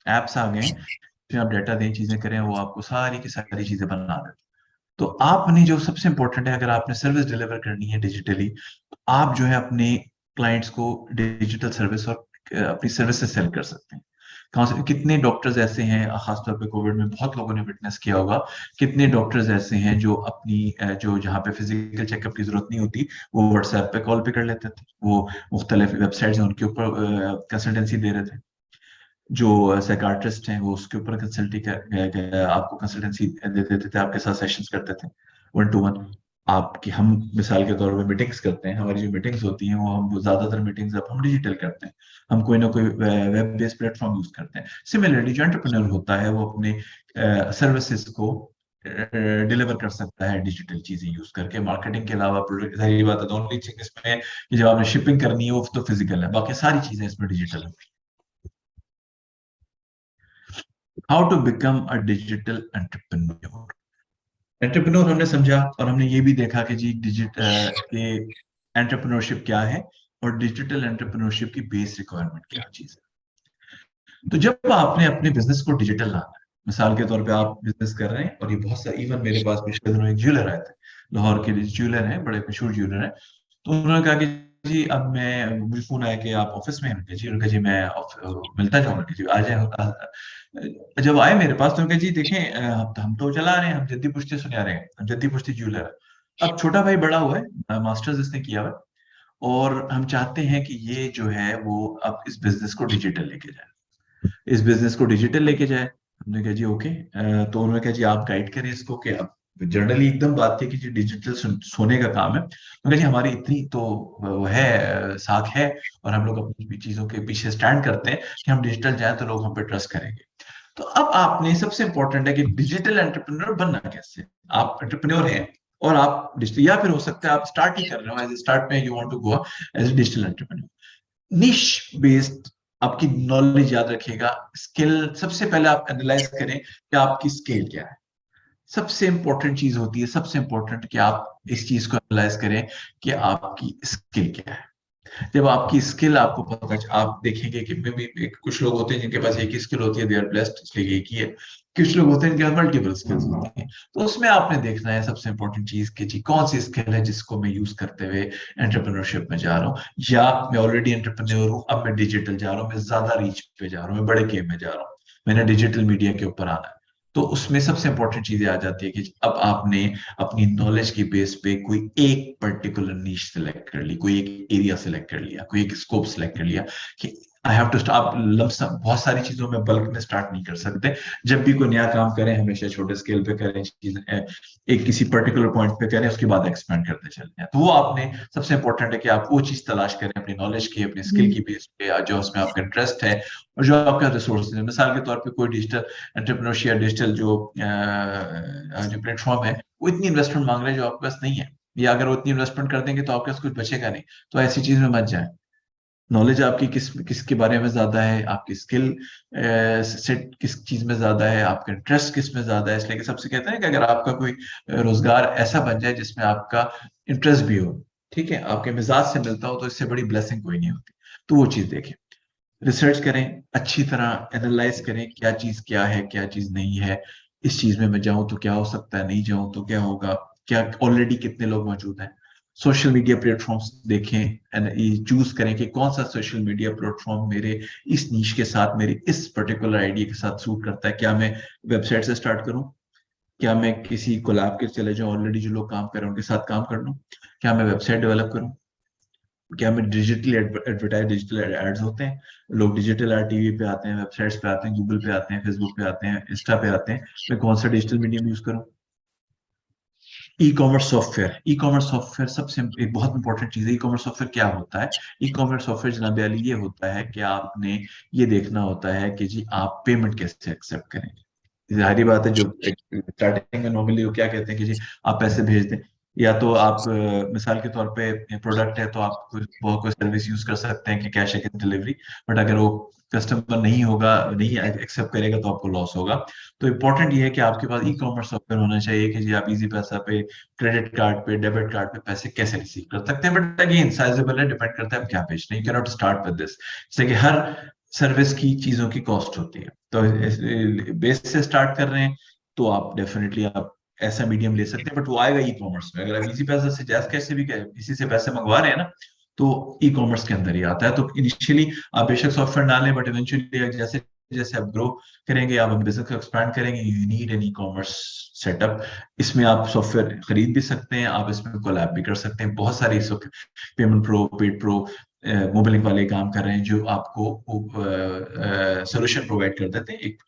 एप्स आ गए, फिर आप डाटा दें, चीजें करें, वो आपको सारी की सारी चीजें बना देते। तो आपने जो सबसे इंपॉर्टेंट है, अगर आपने सर्विस डिलीवर करनी है डिजिटली, तो आप जो है अपने क्लाइंट्स को डिजिटल सर्विस और अपनी सर्विस से सेल कर सकते हैं। कहाँ से, कितने डॉक्टर्स ऐसे हैं, खासतौर पे कोविड में बहुत लोगों ने विटनेस किया होगा, कितने डॉक्टर्स ऐसे हैं जो अपनी जो जहाँ पे फिजिकल चेकअप की जरूरत नहीं होती, वो व्हाट्सएप पे कॉल पे कर लेते थे, वो मुख्तलिफ वेबसाइट्स हैं उनके ऊपर कंसल्टेंसी दे रहे थे, जो साइकाट्रिस्ट हैं वो उसके ऊपर आपको कंसल्टेंसी दे देते थे, आपके साथ सेशंस करते थे 1 to 1 आपकी। हम मिसाल के तौर पे मीटिंग्स करते हैं, हमारी जो मीटिंग्स होती हैं वो हम ज्यादातर मीटिंग्स अब हम डिजिटल करते हैं, हम कोई ना कोई वेब बेस्ड प्लेटफॉर्म यूज करते हैं। सिमिलरली जो एंटरप्रेन्योर होता है वो अपने सर्विसेज को डिलीवर कर सकता है डिजिटल चीजें यूज करके, मार्केटिंग के अलावा प्रोडक्ट, सारी बात है। ओनली थिंग इसमें है कि जब आपने शिपिंग करनी है वो तो फिजिकल है, बाकी सारी चीजें इसमें डिजिटल है। How to become a digital entrepreneur. Entrepreneur हमने समझा, और हमने ये भी देखा कि जी के एंटरप्रेन्योरशिप क्या है और डिजिटल एंटरप्रेन्योरशिप की बेस रिक्वायरमेंट क्या चीज है। तो जब आपने अपने बिजनेस को डिजिटल लाना है, मिसाल के तौर पे आप बिजनेस कर रहे हैं, और ये बहुत सा, इवन मेरे पास पिछले दिनों एक ज्वेलर आए थे, लाहौर के ज्वेलर हैं, बड़े मशहूर ज्वेलर हैं। तो उन्होंने कहा कि जी अब मैं, मुझे फोन आया कि आप ऑफिस में हैं जी, उन्होंने कहा जी मैं मिलता जाऊंगा कि जी आ जाए। जब आए मेरे पास तो उन्होंने कहा जी देखें, हम तो चला रहे हैं, हम जद्दी पुश्ती सुना रहे हैं, हम जद्दी पुश्ती ज्वेलर है। अब छोटा भाई बड़ा हुआ है, मास्टर्स इसने किया हुआ है, और हम चाहते हैं कि ये जो है वो अब इस बिजनेस को डिजिटल लेके जाए, इस बिजनेस को डिजिटल लेके जाए। हमने कहा जी ओके। तो उन्होंने कहा जी आप गाइड करें इसको, कि अब जनरली एकदम बात थी कि जी डिजिटल सोने का काम है। उन्होंने कहा जी हमारी इतनी तो वो है, साख है, और हम लोग अपनी चीजों के पीछे स्टैंड करते हैं कि हम डिजिटल जाए तो लोग हम पे ट्रस्ट करेंगे। तो अब आपने, सबसे इंपॉर्टेंट है कि डिजिटल एंटरप्रेन्योर बनना कैसे। आप एंटरप्रेन्योर हैं और आप डिजिटल, या फिर हो सकता है आप स्टार्ट ही कर रहे हो, एज स्टार्ट में you want to go as a digital entrepreneur. Niche based आपकी नॉलेज याद रखिएगा, स्किल सबसे पहले आप एनालाइज करें कि आपकी स्किल क्या है। सबसे इंपॉर्टेंट चीज होती है, सबसे इंपॉर्टेंट कि आप इस चीज को एनालाइज करें कि आपकी स्किल क्या है। जब आपकी स्किल आपको पता, आप देखेंगे कि मे बी कुछ लोग होते हैं जिनके पास एक ही स्किल होती है, दे आर ब्लेस्ड, इसलिए एक ही है। कुछ लोग होते हैं जिनके पास मल्टीपल स्किल्स होती हैं। तो उसमें आपने देखना है सबसे इंपॉर्टेंट चीज कि जी कौन सी स्किल है जिसको मैं यूज करते हुए एंटरप्रेन्योरशिप में जा रहा हूँ, या मैं ऑलरेडी एंटरप्रेन्योर हूँ, अब मैं डिजिटल जा रहा हूँ, मैं ज्यादा रीच पे जा रहा हूँ, मैं बड़े गेम में जा रहा हूँ, मैंने डिजिटल मीडिया के ऊपर आना है। तो उसमें सबसे इंपॉर्टेंट चीजें आ जाती है कि अब आपने अपनी नॉलेज की बेस पे कोई एक पर्टिकुलर नीश सेलेक्ट कर ली, कोई एक एरिया सेलेक्ट कर लिया, कोई एक स्कोप सेलेक्ट कर लिया कि आई हैव टू स्टार्ट। आप लमसम बहुत सारी चीजों में बल्क में स्टार्ट नहीं कर सकते। जब भी कोई नया काम करें हमेशा छोटे स्केल पे करें, एक किसी पर्टिकुलर पॉइंट पे करें, उसके बाद एक्सपेंड करते चले जाएं। तो वो आपने सबसे इंपॉर्टेंट है कि आप वो चीज तलाश करें अपनी नॉलेज की, अपनी स्किल की बेस पे, जो उसमें आपका इंटरेस्ट है और जो आपका रिसोर्स है। मिसाल के तौर पे कोई डिजिटल एंटरप्रेन्योरशिप या डिजिटल जो प्लेटफॉर्म है, वो इतनी इन्वेस्टमेंट मांग रहे हैं जो आपके पास नहीं है, या अगर वो इतनी इन्वेस्टमेंट कर देंगे तो आपके पास कुछ बचेगा नहीं। तो ऐसी चीज में मत जाए। नॉलेज आपकी किसके बारे में ज्यादा है, आपकी स्किल सेट किस चीज में ज्यादा है, आपका इंटरेस्ट किस में ज्यादा है। इसलिए कि सबसे कहते हैं कि अगर आपका कोई रोजगार ऐसा बन जाए जिसमें आपका इंटरेस्ट भी हो, ठीक है, आपके मिजाज से मिलता हो, तो इससे बड़ी ब्लेसिंग कोई नहीं होती। तो वो चीज देखें, रिसर्च करें, अच्छी तरह एनालाइज करें क्या चीज क्या है, क्या चीज नहीं है। इस चीज में मैं जाऊं तो क्या हो सकता है, नहीं जाऊं तो क्या होगा, क्या ऑलरेडी कितने लोग मौजूद हैं। सोशल मीडिया प्लेटफॉर्म्स देखें एंड चूज करें कि कौन सा सोशल मीडिया प्लेटफॉर्म मेरे इस नीश के साथ, मेरी इस पर्टिकुलर आइडिया के साथ सूट करता है। क्या मैं वेबसाइट से स्टार्ट करूं, क्या मैं किसी कोलैब के चले जाऊं, ऑलरेडी जो लोग काम कर रहे हैं उनके साथ काम कर लूं, क्या मैं वेबसाइट डेवलप करूं, क्या में डिजिटली एडवर्टाइज, डिजिटल एड्स होते हैं, लोग डिजिटल एड टीवी पे आते हैं, वेबसाइट्स पे आते हैं, गूगल पे आते हैं, फेसबुक पे आते हैं, इंस्टा पे आते हैं, मैं कौन सा डिजिटल मीडियम यूज करूं। E commerce software, e commerce software सबसे एक बहुत इंपॉर्टेंट चीज है। ई कॉमर्स सॉफ्टवेयर क्या होता है? ई कॉमर्स सॉफ्टवेयर जनाब अली ये होता है कि आपने ये देखना होता है कि जी आप पेमेंट कैसे एक्सेप्ट करेंगे। जाहिर बात है, जो स्टार्टिंग में नॉर्मली वो क्या कहते हैं कि जी आप पैसे भेज दें, या तो आप मिसाल के तौर पे प्रोडक्ट है तो आप बहुत कोई सर्विस यूज कर सकते हैं कि कैश एंड डिलीवरी। बट अगर वो कस्टमर नहीं होगा, नहीं एक्सेप्ट करेगा, तो आपको लॉस होगा। तो इम्पोर्टेंट ये है कि आपके पास ई कॉमर्स सॉफ्टवेयर होना चाहिए कि जी आप इजी पैसा पे, क्रेडिट कार्ड पे, डेबिट कार्ड पे पैसे कैसे रिसीव कर सकते हैं। बट अगेन साइजेबल है, डिपेंड करता है आप क्या बेच रहे हैं। You can not start with this, इसलिए कि हर सर्विस की चीजों की कॉस्ट होती है। तो बेस से स्टार्ट कर रहे हैं तो आप डेफिनेटली आप ऐसा मीडियम ले सकते हैं, बट वो आएगा ई कॉमर्स में। अगर आप इजी पैसा से, जैस कैश से भी किसी से पैसे मंगवा रहे हैं ना, तो ई कॉमर्स के अंदर ही आता है। तो इनिशियली आप बेशक सॉफ्टवेयर डालें, बट इवेंचुअली जैसे जैसे आप ग्रो करेंगे, आप बिजनेस को एक्सपैंड करेंगे, you need an e commerce setup. इसमें आप सॉफ्टवेयर खरीद भी सकते हैं, आप इसमें कोलैब भी कर सकते हैं। बहुत सारी payment pro, paid pro, mobile वाले काम कर रहे हैं जो आपको सोल्यूशन प्रोवाइड कर देते हैं एक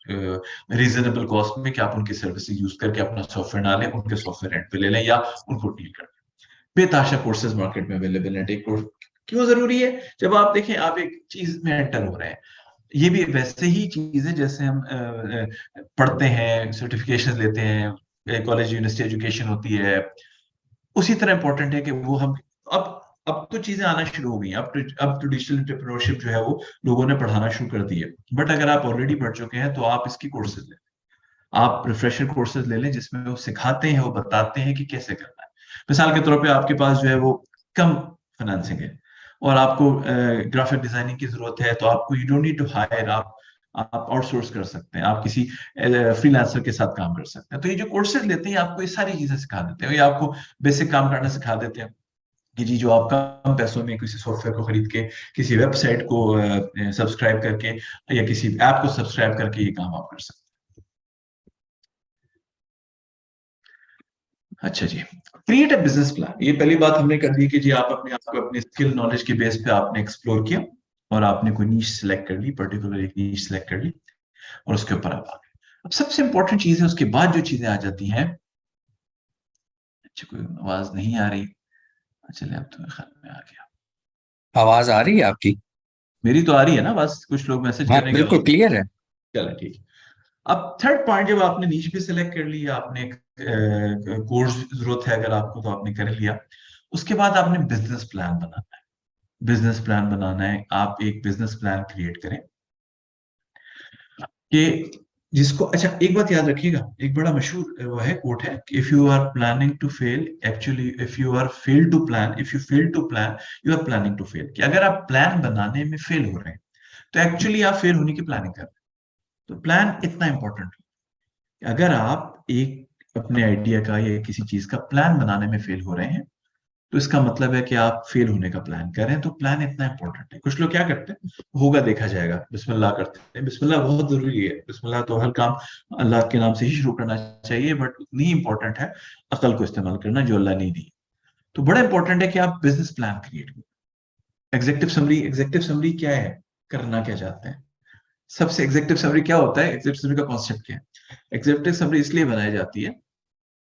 रीजनेबल कॉस्ट में, कि आप उनकी सर्विसेज यूज करके अपना सॉफ्टवेयर डालें, उनके सॉफ्टवेयर रेंट पे ले लें या उनको डील कर लें। बेताशा कोर्सेज मार्केट में अवेलेबल है। टेक कोर्स क्यों जरूरी है? जब आप देखें आप एक चीज में एंटर हो रहे हैं, ये भी वैसे ही चीज है जैसे हम पढ़ते हैं, सर्टिफिकेशन लेते हैं, कॉलेज यूनिवर्सिटी एजुकेशन होती है, उसी तरह इंपॉर्टेंट है कि वो हम अब अब तो चीजें आना शुरू हो गई हैं। अब तो डिजिटल एंटरप्रेन्योरशिप जो है वो लोगों ने पढ़ाना शुरू कर दी है। बट अगर आप ऑलरेडी पढ़ चुके हैं तो आप इसकी कोर्सेज लें, आप रिफ्रेशर कोर्सेज ले लें जिसमें वो सिखाते हैं, वो बताते हैं कि कैसे करना है। मिसाल के तौर पे आपके पास जो है वो कम फाइनेंसिंग है और आपको ग्राफिक डिजाइनिंग की जरूरत है, तो आपको you don't need to hire, आप आउटसोर्स कर सकते हैं, आप किसी फ्रीलांसर के साथ काम कर सकते हैं। तो ये जो कोर्सेज लेते हैं आपको ये सारी चीजें सिखा देते हैं, ये आपको बेसिक काम करना सिखा देते हैं कि जी जो आप कम पैसों में किसी सॉफ्टवेयर को खरीद के, किसी वेबसाइट को सब्सक्राइब करके, या किसी ऐप को सब्सक्राइब करके ये काम आप कर सकते हैं। अच्छा जी, क्रिएट अ बिजनेस प्लान। ये पहली बात हमने कर दी कि जी आप अपने आप को अपने स्किल नॉलेज के बेस पे आपने एक्सप्लोर किया और आपने कोई नीश सेलेक्ट कर ली, पर्टिकुलर एक नीश सेलेक्ट कर ली और उसके ऊपर आप आ गए। अब सबसे इंपॉर्टेंट चीज है उसके बाद जो चीजें आ जाती हैं। अच्छा, कोई आवाज नहीं आ रही? चलिए, अब तो मेरे ख्याल में आ गया। आवाज आ रही है आपकी? मेरी तो आ रही है ना, बस कुछ लोग मैसेज हाँ, कर रहे हैं कि बिल्कुल आवाज। क्लियर है। चलो ठीक है। अब थर्ड पॉइंट, जब आपने नीश भी सिलेक्ट कर लिया, आपने कोर्स जरूरत है अगर आपको तो आपने कर लिया, उसके बाद आपने बिजनेस प्लान बनाना है। बिजनेस प्लान बनाना है, आप एक बिजनेस प्लान क्रिएट करें कि जिसको, अच्छा एक बात याद रखिएगा, एक बड़ा मशहूर वो है, कोट है कि if you are planning to fail, actually if you are fail to plan, if you fail to plan, you are planning to fail. कि अगर आप प्लान बनाने में फेल हो रहे हैं तो एक्चुअली आप फेल होने की प्लानिंग कर रहे हैं। तो प्लान इतना इंपॉर्टेंट है। अगर आप एक अपने आइडिया का या किसी चीज का प्लान बनाने में फेल हो रहे हैं तो इसका मतलब है कि आप फेल होने का प्लान कर रहे हैं। तो प्लान इतना इंपॉर्टेंट है। कुछ लोग क्या करते हैं, होगा देखा जाएगा, बिस्मिल्लाह करते हैं। बिस्मिल्लाह बहुत जरूरी है, बिस्मिल्लाह तो हर काम अल्लाह के नाम से ही शुरू करना चाहिए, बट उतनी इंपॉर्टेंट है अकल को इस्तेमाल करना जो अल्लाह ने दी। तो बड़ा इंपॉर्टेंट है कि आप बिजनेस प्लान क्रिएट करें। एग्जेक्टिव समरी क्या है, करना क्या चाहते हैं। सबसे एग्जेक्टिव समरी क्या होता है, एग्जेक्टिव समरी का कॉन्सेप्ट क्या है। एग्जेक्टिव समरी इसलिए बनाई जाती है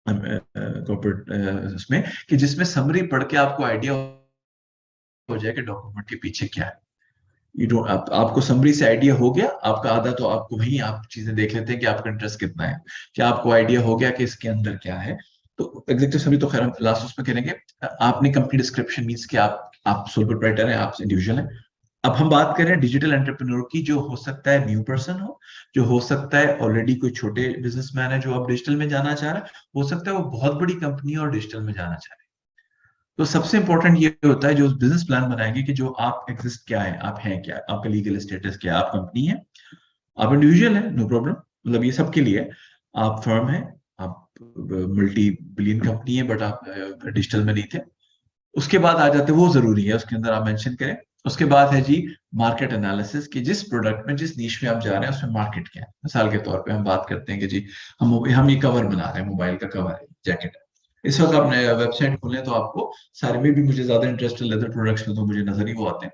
कॉर्पोरेट उसमें, कि जिसमें समरी पढ़ के आपको आइडिया हो जाए कि डॉक्यूमेंट के पीछे क्या है। आपको समरी से आइडिया हो गया आपका आधा, तो आपको वहीं आप चीजें देख लेते हैं कि आपका इंटरेस्ट कितना है, कि आपको आइडिया हो गया कि इसके अंदर क्या है। तो एग्जेक्टिव समरी तो खैर हम लास्ट उसमें करेंगे। आपने कंपनी डिस्क्रिप्शन मीन्स कि आप सोल प्रोप्राइटर हैं, आप इंडिविजुअल हैं। अब हम बात करें डिजिटल एंटरप्रेन्योर की, जो हो सकता है न्यू पर्सन हो, जो हो सकता है ऑलरेडी कोई छोटे बिजनेसमैन है जो अब डिजिटल में जाना चाह रहा है, हो सकता है वो बहुत बड़ी कंपनी और डिजिटल में जाना चाह रहे हैं। तो सबसे इंपॉर्टेंट ये होता है जो बिजनेस प्लान बनाएंगे कि जो आप एग्जिस्ट क्या है, आप हैं क्या, आपका लीगल स्टेटस क्या है, आप कंपनी है, आप इंडिविजुअल है, नो प्रॉब्लम, मतलब ये सबके लिए है। आप फर्म है, आप मल्टी बिलियन कंपनी है बट आप डिजिटल में नहीं थे। उसके बाद आ जाते हैं, वो जरूरी है उसके अंदर आप मेंशन करें। उसके बाद है जी मार्केट एनालिसिस, कि जिस प्रोडक्ट में जिस नीश में आप जा रहे हैं उसमें मार्केट क्या है। मिसाल के तौर पे हम बात करते हैं कि जी हम ये कवर बना रहे हैं, मोबाइल का कवर है, जैकेट है। इस वक्त आप वेबसाइट खोलें तो आपको सारे में भी, मुझे ज्यादा इंटरेस्ट है लेदर प्रोडक्ट्स में तो मुझे नजर ही वो आते हैं,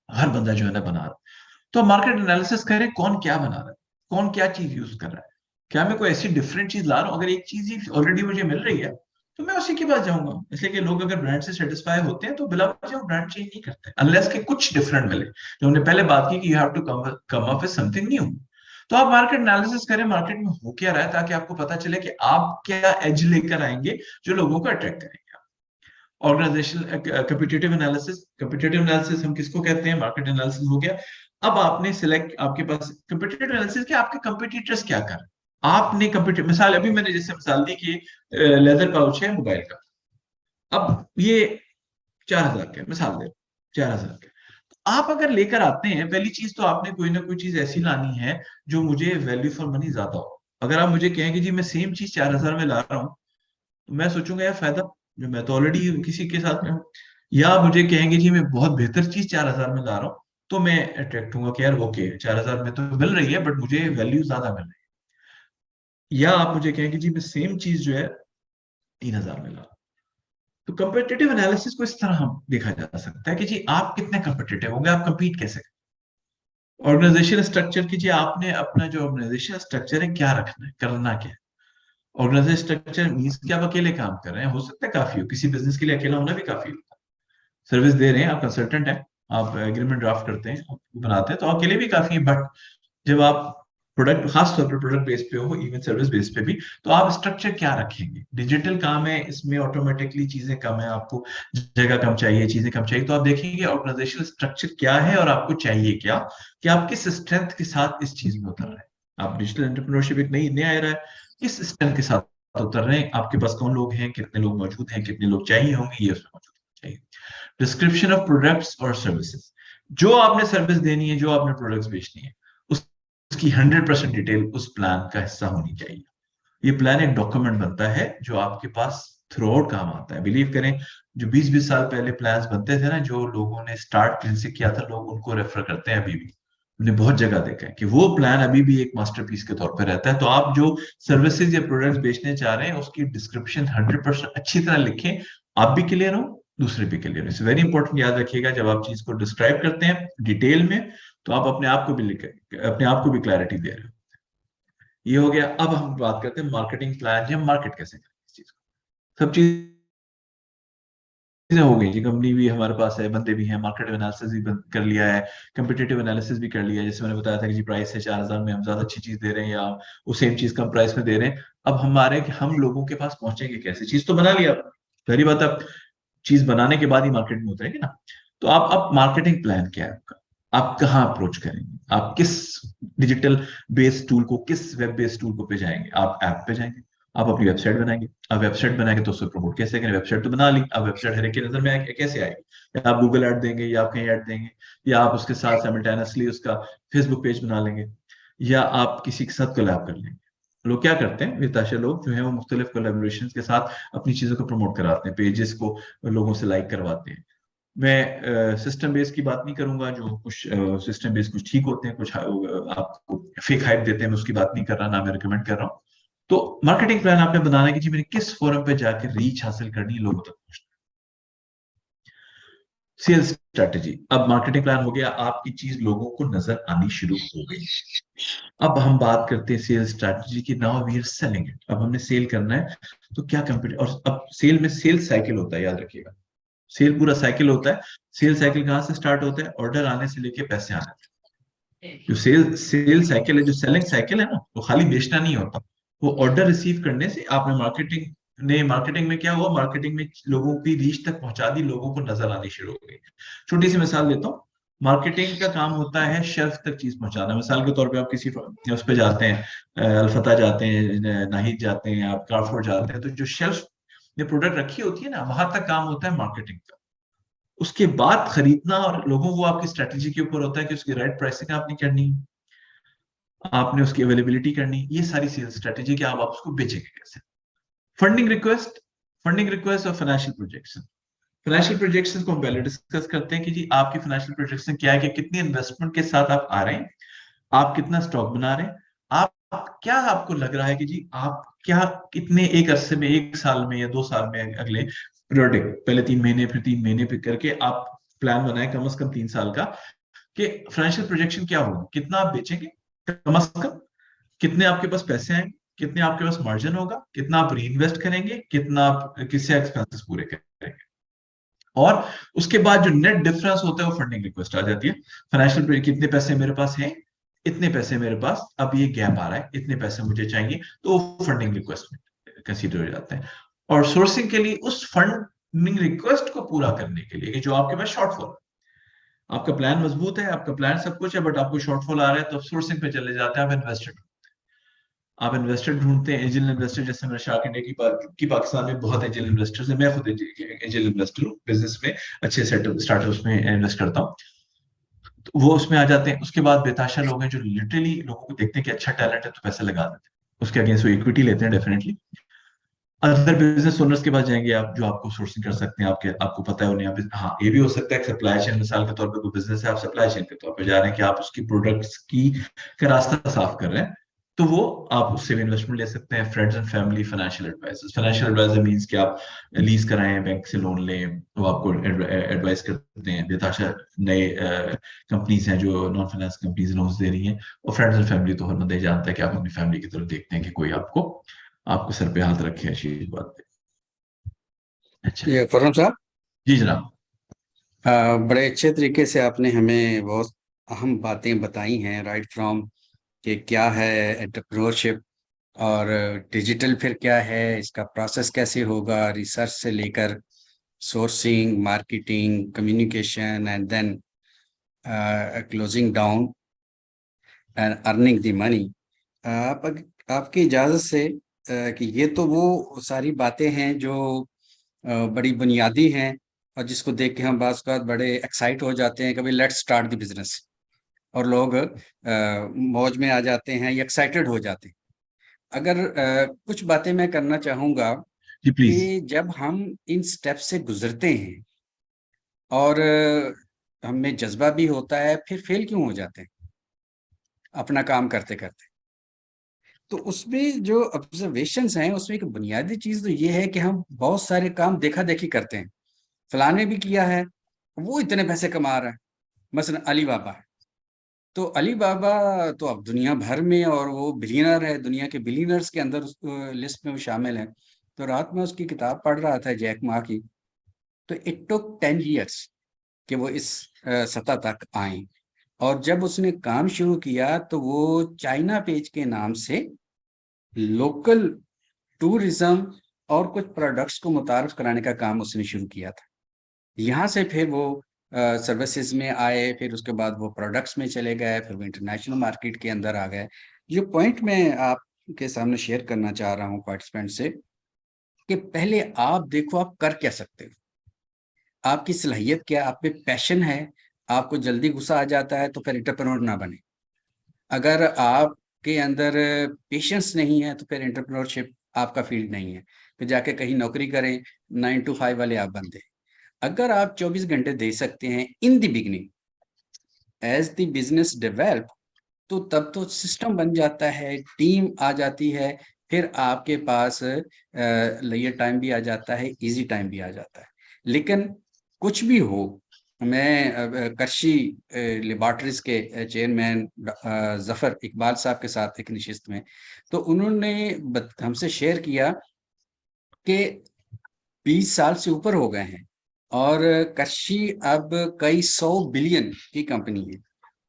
हर बंदा जो है ना बना रहा है। तो मार्केट एनालिसिस करें, कौन क्या बना रहा है, कौन क्या चीज यूज कर रहा है। क्या मैं कोई ऐसी डिफरेंट चीज ला रहा हूँ, अगर एक चीज ही ऑलरेडी मुझे मिल रही है तो मैं उसी के पास जाऊंगा। इसलिए कि लोग अगर ब्रांड से सेटिस्फाई होते हैं तो बिला वजह ब्रांड चेंज नहीं करते अनलेस के कुछ डिफरेंट मिले। जो हमने पहले बात की कि you have to come up with something new. तो आप मार्केट एनालिसिस करें, मार्केट में हो क्या रहा है, ताकि आपको पता चले कि आप क्या एज लेकर आएंगे जो लोगों को अट्रैक्ट करेंगे। ऑर्गेनाइजेशनल कंपटीटिव एनालिसिस हम किसको कहते हैं, मार्केट एनालिसिस हो गया। अब आपने सिलेक्ट, आपके पास कंपटीटिव एनालिसिस के आपके कंपटीटर्स क्या कर रहे हैं। आपने कंपटीटिव, मिसाल अभी मैंने जैसे मिसाल दी कि लेदर पाउच है मोबाइल का, अब ये 4,000 का है, मिसाल दे 4,000 का। आप अगर लेकर आते हैं, पहली चीज तो आपने कोई ना कोई चीज ऐसी लानी है जो मुझे वैल्यू फॉर मनी ज्यादा हो। अगर आप मुझे कहें कि जी मैं सेम चीज 4,000 में ला रहा हूँ, तो मैं सोचूंगा यार फायदा, जो मैं तो ऑलरेडी किसी के साथ में हूँ। या मुझे कहेंगे जी मैं बहुत बेहतर चीज 4,000 में ला रहा हूँ, तो मैं अट्रैक्ट होऊंगा कि यार ओके 4,000 में तो मिल रही है बट मुझे वैल्यू ज्यादा मिल रही है। या आप मुझे कहेंगे जी मैं सेम चीज जो है 3,000 में ला रहा हूं। तो कंपेटिटिव एनालिसिस को इस तरह हम देखा जा सकता है कि जी आप कितने कंपेटिटिव होंगे, आप कंपीट कैसे करें। ऑर्गेनाइजेशन स्ट्रक्चर कीजिए, आपने अपना जो ऑर्गेनाइजेशन स्ट्रक्चर है क्या रखना है, करना क्या है। ऑर्गेनाइजेशन स्ट्रक्चर मीन्स कि आप अकेले काम कर रहे हैं, हो सकता है काफी हो, किसी बिजनेस के लिए अकेला होना भी काफी होता है। सर्विस दे रहे हैं, आप कंसल्टेंट हैं, आप एग्रीमेंट ड्राफ्ट करते हैं, आप बनाते हैं, तो अकेले भी काफी है। बट जब आप प्रोडक्ट, खास तौर पर प्रोडक्ट बेस पे हो, इवन सर्विस बेस पे भी, तो आप स्ट्रक्चर क्या रखेंगे। डिजिटल काम है, इसमें ऑटोमेटिकली चीजें कम है, आपको जगह कम चाहिए, चीजें कम चाहिए, तो आप देखेंगे ऑर्गेनाइजेशनल स्ट्रक्चर क्या है और आपको चाहिए क्या, कि आप किस स्ट्रेंथ के साथ इस चीज में उतर रहे हैं। आप डिजिटल एंटरप्रेन्योरशिप एक नई नया आ रहा है, किस स्ट्रेंथ के साथ उतर रहे हैं, आपके पास कौन लोग हैं, कितने लोग मौजूद हैं, कितने लोग चाहिए होंगे, ये उसमें मौजूद चाहिए। डिस्क्रिप्शन ऑफ प्रोडक्ट्स और सर्विसेज, जो आपने सर्विस देनी है, जो आपने प्रोडक्ट्स बेचनी है, उसकी 100% डिटेल उस प्लान का हिस्सा होनी चाहिए। ये प्लान एक डॉक्यूमेंट बनता है जो आपके पास थ्रू आउट काम आता है। बिलीव करें, जो 20-20 साल पहले प्लान्स बनते थे ना, जो लोगों ने स्टार्ट जिनसे किया था, लोग उनको रेफर करते हैं अभी भी। हमने बहुत जगह देखा है कि वो प्लान अभी भी एक मास्टरपीस के तौर पर रहता है। तो आप जो सर्विसेज या प्रोडक्ट्स बेचने चाह रहे हैं उसकी डिस्क्रिप्शन 100% अच्छी तरह लिखें, आप भी क्लियर हो, दूसरे भी क्लियर हो। इट्स वेरी इंपॉर्टेंट, याद रखिएगा जब आप चीज को डिस्क्राइब करते हैं डिटेल में, तो आप अपने आप को भी अपने आप को भी क्लैरिटी दे रहे हो। ये हो गया। अब हम बात करते हैं मार्केटिंग प्लान, हम मार्केट कैसे करें इस चीज को। सब चीजें हो गई जी, कंपनी भी हमारे पास है, बंदे भी हैं, मार्केट एनालिसिस भी कर लिया है, कंपिटेटिव एनालिसिस भी कर लिया है। जैसे मैंने बताया था कि जी प्राइस है 4,000 में, हम ज्यादा अच्छी चीज दे रहे हैं या वो सेम चीज कम प्राइस में दे रहे हैं। अब हम लोगों के पास पहुंचेंगे कैसे, चीज तो बना लिया, पहली बात अब चीज बनाने के बाद ही मार्केट में उतरेंगे ना। तो आप अब मार्केटिंग प्लान क्या है आपका, आप कहाँ अप्रोच करेंगे, आप किस डिजिटल बेस्ड टूल को, किस वेब बेस्ड टूल को पे जाएंगे, आप ऐप पे जाएंगे, आप अपनी वेबसाइट बनाएंगे। अब वेबसाइट बनाएंगे तो उसको प्रमोट कैसे करें, वेबसाइट तो बना ली, अब वेबसाइट हर एक की नजर में कैसे आएगी, या आप गूगल ऐड देंगे, या आप कहीं ऐड देंगे, या आप उसके साथ साइमल्टेनियसली उसका फेसबुक पेज बना लेंगे, या आप किसी के साथ कोलैब कर लेंगे। लोग क्या करते हैं, वित्ताशय लोग जो है वो मुख्तलिफ कोलैबोरेशन के साथ अपनी चीजों को प्रमोट कराते हैं, पेजेस को लोगों से लाइक करवाते हैं। मैं सिस्टम बेस की बात नहीं करूंगा, जो कुछ सिस्टम बेस कुछ ठीक होते हैं, कुछ आपको फेक हाइप देते हैं, मैं उसकी बात नहीं कर रहा, ना मैं रिकमेंड कर रहा हूँ। तो मार्केटिंग प्लान आपने बनाना है कि जी मैंने किस फोरम पे जाकर रीच हासिल करनी है, लोगों तक पहुंचना। सेल्स स्ट्रेटेजी, अब मार्केटिंग प्लान हो गया, आपकी चीज लोगों को नजर आनी शुरू हो गई। अब हम बात करते हैं सेल्स स्ट्रेटेजी की, now we are selling it, अब हमने सेल करना है, तो क्या कंपनी, और अब सेल में सेल्स साइकिल होता है, याद रखिएगा, सेल पूरा साइकिल होता है। सेल साइकिल कहाँ से स्टार्ट होता है, ऑर्डर आने से लेके पैसे आने तक। जो सेल साइकिल है, जो सेलिंग साइकिल है ना, वो खाली बेचना नहीं होता, वो ऑर्डर रिसीव करने से आपने मार्केटिंग में क्या हुआ, मार्केटिंग में लोगों की रीच तक पहुंचा दी, लोगों को नजर आनी शुरू हो गई। छोटी सी मिसाल देता हूँ, मार्केटिंग का काम होता है शेल्फ तक चीज पहुंचाना। मिसाल के तौर पे आप किसी उस पे जाते हैं, अल्फता जाते हैं, नाहिद जाते हैं, आप कारफोर जाते हैं, तो जो शेल्फ में प्रोडक्ट रखी होती है ना, वहां तक काम होता है मार्केटिंग का। उसके बाद खरीदना और लोगों को आपकी स्ट्रेटेजी के ऊपर होता है कि उसकी राइट प्राइसिंग आपने करनी, आपने उसकी अवेलेबिलिटी करनी, ये सारी सेल्स स्ट्रेटेजी, कि आप उसको बेचेंगे कैसे। फंडिंग रिक्वेस्ट, और फाइनेंशियल प्रोजेक्शन। फाइनेंशियल प्रोजेक्शन को हम पहले डिस्कस करते हैं कि जी आपकी फाइनेंशियल प्रोजेक्शन क्या है, कि कितनी इन्वेस्टमेंट के साथ आप आ रहे हैं, आप कितना स्टॉक बना रहे हैं, आप क्या आपको लग रहा है कि जी आप क्या कितने एक अरसे में, एक साल में या 2 साल में, अगले पीरियोडिक, पहले 3 महीने फिर 3 महीने पे करके आप प्लान बनाए कम से कम 3 साल का, कि फाइनेंशियल प्रोजेक्शन क्या होगा, कितना आप बेचेंगे कम से कम, कितने आपके पास पैसे आएंगे, कितने आपके पास मार्जिन होगा, कितना आप री इन्वेस्ट करेंगे, कितना आप किससे एक्सपेंसेस पूरे करेंगे, और उसके बाद जो नेट डिफरेंस होता है वो फंडिंग रिक्वेस्ट आ जाती है। फाइनेंशियल कितने पैसे मेरे पास हैं, इतने पैसे मेरे पास, अब ये गैप आ रहा है, इतने पैसे मुझे चाहिए, तो फंडिंग रिक्वेस्ट में कंसीडर हो जाते हैं। और सोर्सिंग के लिए उस फंडिंग रिक्वेस्ट को पूरा करने के लिए, कि जो आपके पास शॉर्टफॉल, आपका प्लान मजबूत है, आपका प्लान सब कुछ है, बट आपको शॉर्टफॉल आ रहा है, तो सोर्सिंग पे चले जाते हैं, आप इन्वेस्टर ढूंढते हैं, एंजल इन्वेस्टर, जैसे मैं शार्क इंडिया की पाकिस्तान में बहुत एंजल इन्वेस्टर्स हैं, मैं खुद एंजल इन्वेस्टर हूँ, बिजनेस में अच्छे सेटअप स्टार्टअप्स में इन्वेस्ट करता हूँ, तो वो उसमें आ जाते हैं। उसके बाद बेताशा लोग हैं जो लिटरली लोगों को देखते हैं कि अच्छा टैलेंट है तो पैसे लगा देते हैं, उसके अगेंस्ट वो इक्विटी लेते हैं डेफिनेटली। अदर बिजनेस ओनर्स के पास जाएंगे आप, जो आपको सोर्सिंग कर सकते हैं, आपको पता है उन्हें, हाँ ये भी हो सकता है कि सप्लाई चेन, मिसाल के तौर पे कोई बिजनेस है, आप सप्लाई चेन के तौर पे जा रहे हैं, कि आप उसकी प्रोडक्ट्स की का रास्ता साफ कर रहे हैं, तो वो आप उससे भी इन्वेस्टमेंट ले सकते हैं। Friends and family financial advisers, financial adviser means कि आप लीज कराएं, बैंक से लोन लें, वो आपको एडवाइस करते हैं। बेताशा नए कंपनीज हैं जो नॉन फाइनेंस कंपनीज लोन्स दे रही हैं, और फ्रेंड्स एंड फैमिली तो हर बंदा ही जानता है कि आप अपनी फैमिली की तरफ देखते हैं कि कोई आपको आपको सर पे हाथ रखे, अच्छी बात है। अच्छा ये फरहम साहब, जी जनाब। बड़े अच्छे तरीके से आपने हमें बहुत अहम बातें बताई हैं, राइट फ्रॉम कि क्या है एंटरप्रेन्योरशिप, और डिजिटल फिर क्या है, इसका प्रोसेस कैसे होगा, रिसर्च से लेकर sourcing, marketing, communication, and then closing down and earning the money. आप आपकी इजाज़त से कि ये तो वो सारी बातें हैं जो बड़ी बुनियादी हैं, और जिसको देख के हम बाज़ औक़ात बड़े एक्साइट हो जाते हैं, कभी लेट्स स्टार्ट द बिजनेस, और लोग मौज में आ जाते हैं या एक्साइटेड हो जाते हैं। अगर कुछ बातें मैं करना चाहूँगा जी प्लीज। कि जब हम इन स्टेप से गुजरते हैं और हमें जज्बा भी होता है, फिर फेल क्यों हो जाते हैं अपना काम करते करते। तो उसमें जो ऑब्जर्वेशंस हैं, उसमें एक बुनियादी चीज़ तो ये है कि हम बहुत सारे काम देखा-देखी करते हैं। फलाने भी किया है, वो इतने पैसे कमा रहा है, मसलन अली बाबा है। तो अली बाबा तो अब दुनिया भर में, और वो बिलियनर है, दुनिया के बिलियनर्स के अंदर उस लिस्ट में वो शामिल है। तो रात में उसकी किताब पढ़ रहा था, जैक मा की, तो इट टुक 10 इयर्स कि वो इस सतह तक आए, और जब उसने काम शुरू किया तो वो चाइना पेज के नाम से लोकल टूरिज्म और कुछ प्रोडक्ट्स को मुतारफ कराने का काम उसने शुरू किया था। यहाँ से फिर वो सर्विसेज में आए, फिर उसके बाद वो प्रोडक्ट्स में चले गए, फिर वो इंटरनेशनल मार्केट के अंदर आ गए। जो पॉइंट मैं आपके सामने शेयर करना चाह रहा हूँ पार्टिसिपेंट से, कि पहले आप देखो आप कर क्या सकते हो, आपकी सलाहियत क्या, आप पे पैशन है, आपको जल्दी गुस्सा आ जाता है तो फिर एंटरप्रेन्योर ना बने। अगर आपके अंदर पेशेंस नहीं है तो फिर एंटरप्रेन्योरशिप आपका फील्ड नहीं है, फिर जाके कहीं नौकरी करें, 9 to 5 वाले आप बंदे। अगर आप 24 घंटे दे सकते हैं in the beginning, as the business develop, तो तब तो सिस्टम बन जाता है, टीम आ जाती है, फिर आपके पास लेजर टाइम भी आ जाता है, इजी टाइम भी आ जाता है। लेकिन कुछ भी हो, मैं कृषि लेबॉर्ट्रीज के चेयरमैन जफर इकबाल साहब के साथ एक नशिस्त में, तो उन्होंने हमसे शेयर किया कि 20 साल से ऊपर हो गए हैं और कृषि अब कई 100 बिलियन की कंपनी है।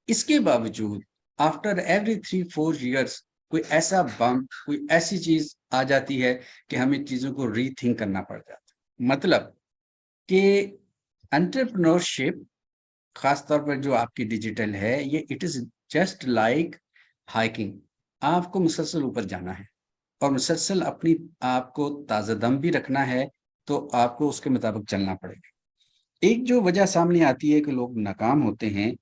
इसके बावजूद आफ्टर एवरी 3-4 years कोई ऐसा बम्प, कोई ऐसी चीज आ जाती है कि हमें चीजों को रीथिंक करना पड़ जाता है। मतलब कि एंटरप्रेन्योरशिप, खास तौर पर जो आपकी डिजिटल है, ये it is just like hiking. आपको मुसलसल ऊपर जाना है और मुसलसल अपनी आपको ताज़ा दम भी रखना है, तो आपको उसके मुताबिक चलना पड़ेगा। एक जो वजह सामने आती है कि लोग नाकाम होते हैं,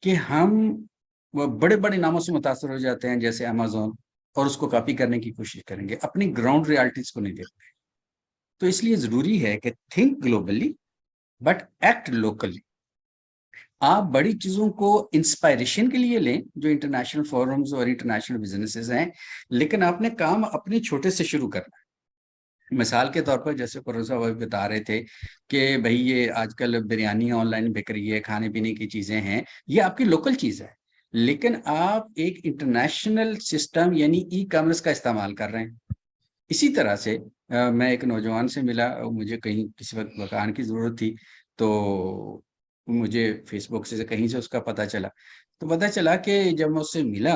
कि हम वो बड़े-बड़े नामों से मुतासर हो जाते हैं जैसे अमेज़न, और उसको कॉपी करने की कोशिश करेंगे, अपनी ग्राउंड रियलिटीज़ को नहीं देखते। तो इसलिए ज़रूरी है कि think globally but act locally. आप बड़ी चीज़ों को इंस्पायरेशन के लिए लें, जो इंटरनेशनल फोरम्स और इंटरनेशनल बिज़नेसेस हैं, लेकिन आपने काम अपने छोटे से शुरू करना है। मिसाल के तौर पर जैसे फ़रोज़ साहब अभी बता रहे थे कि भई ये आजकल बिरयानी ऑनलाइन बिक रही है, खाने-पीने की चीज़ें हैं, ये आपकी लोकल चीज़ है। लेकिन आप एक इंटरनेशनल सिस्टम यानी ई-कॉमर्स का इस्तेमाल कर रहे हैं। इसी तरह से मैं एक नौजवान से मिला, मुझे कहीं किसी वक़्त मकान की ज़रूरत थी, तो मुझे फ़ेसबुक से कहीं से उसका पता चला। तो पता चला कि जब मैं उससे मिला,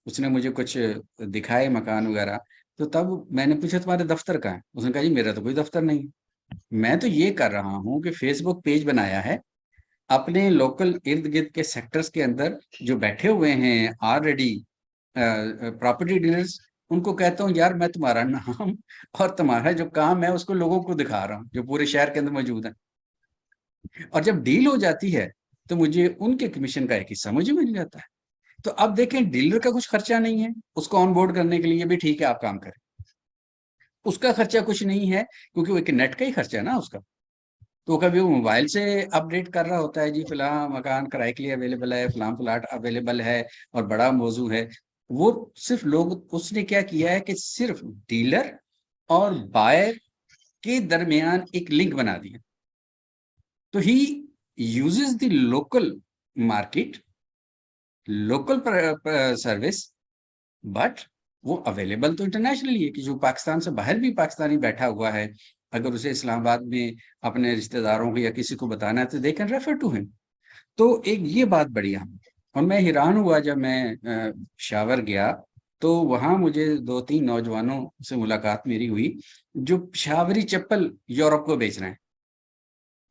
उसने मुझे कुछ दिखाए मकान वग़ैरह, तो तब मैंने पूछा तुम्हारा दफ़्तर कहाँ है? उसने कहा जी मेरा तो कोई दफ़्तर नहीं है। मैं तो ये कर रहा हूँ कि फ़ेसबुक पेज बनाया है, अपने लोकल इर्द-गिर्द के सेक्टर्स के अंदर जो बैठे हुए हैं ऑलरेडी प्रॉपर्टी डीलर्स, उनको कहता हूँ यार मैं तुम्हारा नाम और तुम्हारा जो काम है उसको लोगों को दिखा रहा हूँ, जो पूरे शहर के अंदर मौजूद है। और जब डील हो जाती है, तो मुझे उनके कमीशन का एक हिस्सा मुझे मिल जाता है। तो अब देखें डीलर का कुछ खर्चा नहीं है, उसको ऑन बोर्ड करने के लिए भी ठीक है आप काम करें। उसका खर्चा कुछ नहीं है, क्योंकि वो एक नेट का ही खर्चा है ना उसका। तो कभी वो मोबाइल से अपडेट कर रहा होता है जी फलां मकान किराए के लिए अवेलेबल है, फलां प्लाट अवेलेबल है और बड़ा मौजू है। वो सिर्फ लोग, उसने क्या किया है कि सिर्फ डीलर और बायर के दरमियान एक लिंक बना दिया। तो he uses the local market, local service, but वो अवेलेबल तो इंटरनेशनली है, कि जो पाकिस्तान से बाहर भी पाकिस्तानी बैठा हुआ है, अगर उसे इस्लामाबाद में अपने रिश्तेदारों को या किसी को बताना है तो they can refer to him. तो एक ये बात बड़ी अहम है। और मैं हैरान हुआ जब मैं पेशावर गया, तो वहां मुझे 2-3 नौजवानों से मुलाकात मेरी हुई, जो पेशावरी चप्पल यूरोप को बेच रहे हैं,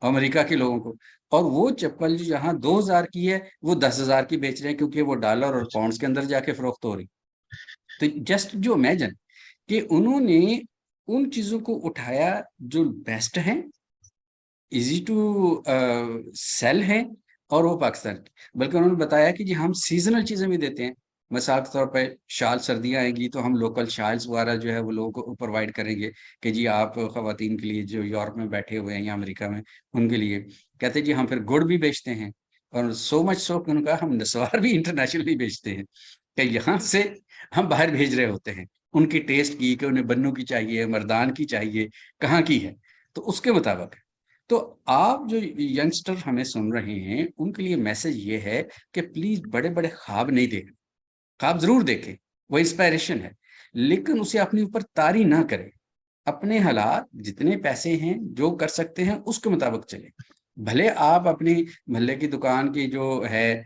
अमेरिका के लोगों को। और वो चप्पल जो जहाँ 2000 की है, वो 10,000 की बेच रहे हैं, क्योंकि वो डॉलर और पाउंड्स के अंदर जाके फरोख्त हो रही। तो जस्ट जो इमेजिन कि उन्होंने उन चीजों को उठाया जो बेस्ट हैं, इजी टू सेल है, और वो पाकिस्तान की। बल्कि उन्होंने बताया कि जी हम सीजनल चीजें भी देते हैं। मिसाल के तौर पे शाल सर्दियाँ आएंगी तो हम लोकल शाल्स वगैरह जो है वो लोगों को प्रोवाइड करेंगे, कि जी आप खवातीन के लिए जो यूरोप में बैठे हुए हैं या अमेरिका में, उनके लिए। कहते जी हम फिर गुड़ भी बेचते हैं, और सो मच सो कि उनका हम नस्वार भी इंटरनेशनली बेचते हैं, कि यहाँ से हम बाहर भेज रहे होते हैं उनकी टेस्ट की, कि उन्हें बन्नू की चाहिए, मर्दान की चाहिए, कहाँ की है, तो उसके मुताबिक। तो आप जो यंगस्टर हमें सुन रहे हैं, उनके लिए मैसेज ये है कि प्लीज बड़े-बड़े ख्वाब नहीं देखें। ख्वाब ज़रूर देखें, वो इंस्पायरेशन है, लेकिन उसे अपने ऊपर तारी ना करें। अपने हालात, जितने पैसे हैं, जो कर सकते हैं, उसके मुताबिक चलें। भले आप अपनी मोहल्ले की दुकान की जो है,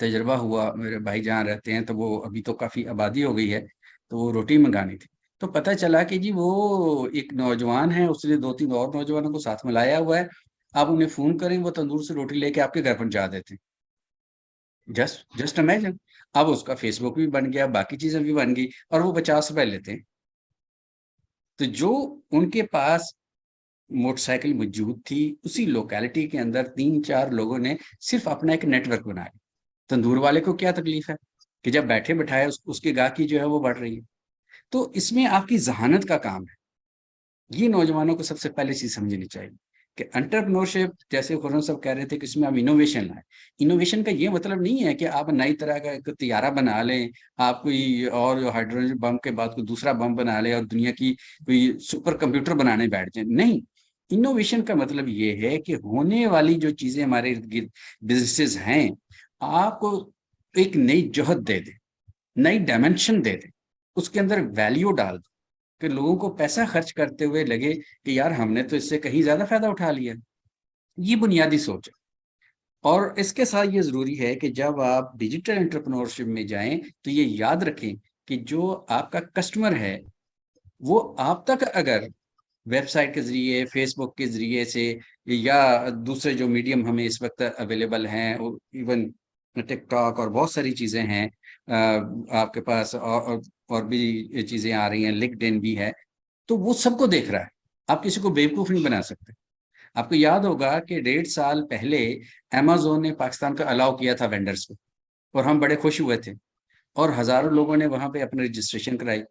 तजुर्बा हुआ, मेरे भाईजान रहते हैं, तो वो अभी तो काफ़ी आबादी हो गई है, तो वो रोटी मँगानी थी। तो पता चला कि जी वो एक नौजवान है, उसने 2-3 और नौजवानों को साथ में लाया हुआ है। आप उन्हें फ़ोन करें, वो तंदूर से रोटी लेके आपके घर पहुँचा देते हैं। Just just imagine. अब उसका फ़ेसबुक भी बन गया, बाकी चीज़ें भी बन गई और वो ₹50 लेते हैं। तो जो उनके पास मोटरसाइकिल मौजूद थी, उसी लोकेलिटी के अंदर 3-4 लोगों ने सिर्फ़ अपना एक नेटवर्क बनाया। तंदूर वाले को क्या तकलीफ़ है कि जब बैठे-बिठाए उसकी गाहकी जो है वो बढ़ रही है। तो इसमें आपकी ज़हानत का काम है। ये नौजवानों को सबसे पहले चीज़ समझनी चाहिए कि एंटरप्रेन्योरशिप, जैसे खुर्रम साहब कह रहे थे कि इसमें आप इनोवेशन लाएँ। इनोवेशन का ये मतलब नहीं है कि आप नई तरह का एक तियारा बना लें, आप कोई और हाइड्रोजन बम के बाद कोई दूसरा बम बना लें और दुनिया की कोई सुपर कंप्यूटर बनाने बैठ जाएँ। नहीं, इनोवेशन का मतलब ये है कि होने वाली जो चीज़ें हमारे इर्द-गिर्द बिज़नेसेस हैं, आपको एक नई जोहत दे दें, नई डायमेंशन दे दें, उसके अंदर वैल्यू डाल दें। कि लोगों को पैसा खर्च करते हुए लगे कि यार हमने तो इससे कहीं ज़्यादा फ़ायदा उठा लिया। ये बुनियादी सोच है। और इसके साथ ये ज़रूरी है कि जब आप डिजिटल एंटरप्रेन्योरशिप में जाएँ, तो ये याद रखें कि जो आपका कस्टमर है, वो आप तक अगर वेबसाइट के ज़रिए, फ़ेसबुक के ज़रिए से या दूसरे जो मीडियम हमें इस वक़्त अवेलेबल हैं, इवन टिकटॉक और बहुत सारी चीज़ें हैं, आपके पास और भी ये चीज़ें आ रही हैं, लिंक्डइन भी है। तो वो सबको देख रहा है। आप किसी को बेवकूफ़ नहीं बना सकते। आपको याद होगा कि 1.5 साल पहले अमेज़न ने पाकिस्तान को अलाउ किया था वेंडर्स को और हम बड़े खुश हुए थे और हज़ारों लोगों ने वहाँ पे अपनी रजिस्ट्रेशन कराई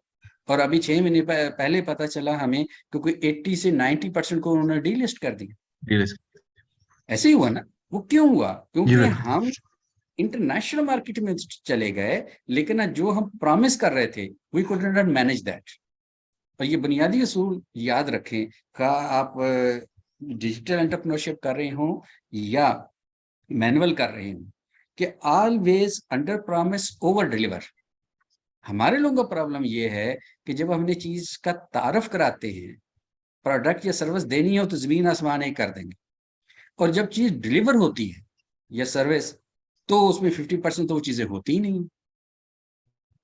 और अभी 6 महीने पहले पता चला हमें कि कोई 80 से 90% को उन्होंने डीलिस्ट कर दिया। Realistic. ऐसे ही हुआ ना? वो क्यों हुआ? ये क्योंकि बात हम इंटरनेशनल मार्केट में चले गए, लेकिन जो हम प्रॉमिस कर रहे थे, we could not manage that. और ये बुनियादी असूल याद रखें का आप डिजिटल एंटरप्रेन्योरशिप कर रहे हों या मैनुअल कर रहे हों कि always under promise over deliver. हमारे लोगों का प्रॉब्लम ये है कि जब हमने चीज का तारफ कराते हैं, प्रोडक्ट या सर्विस देनी हो तो जमीन आसमान एक कर देंगे और जब चीज डिलीवर होती है या सर्विस तो उसमें 50% तो वो चीजें होती ही नहीं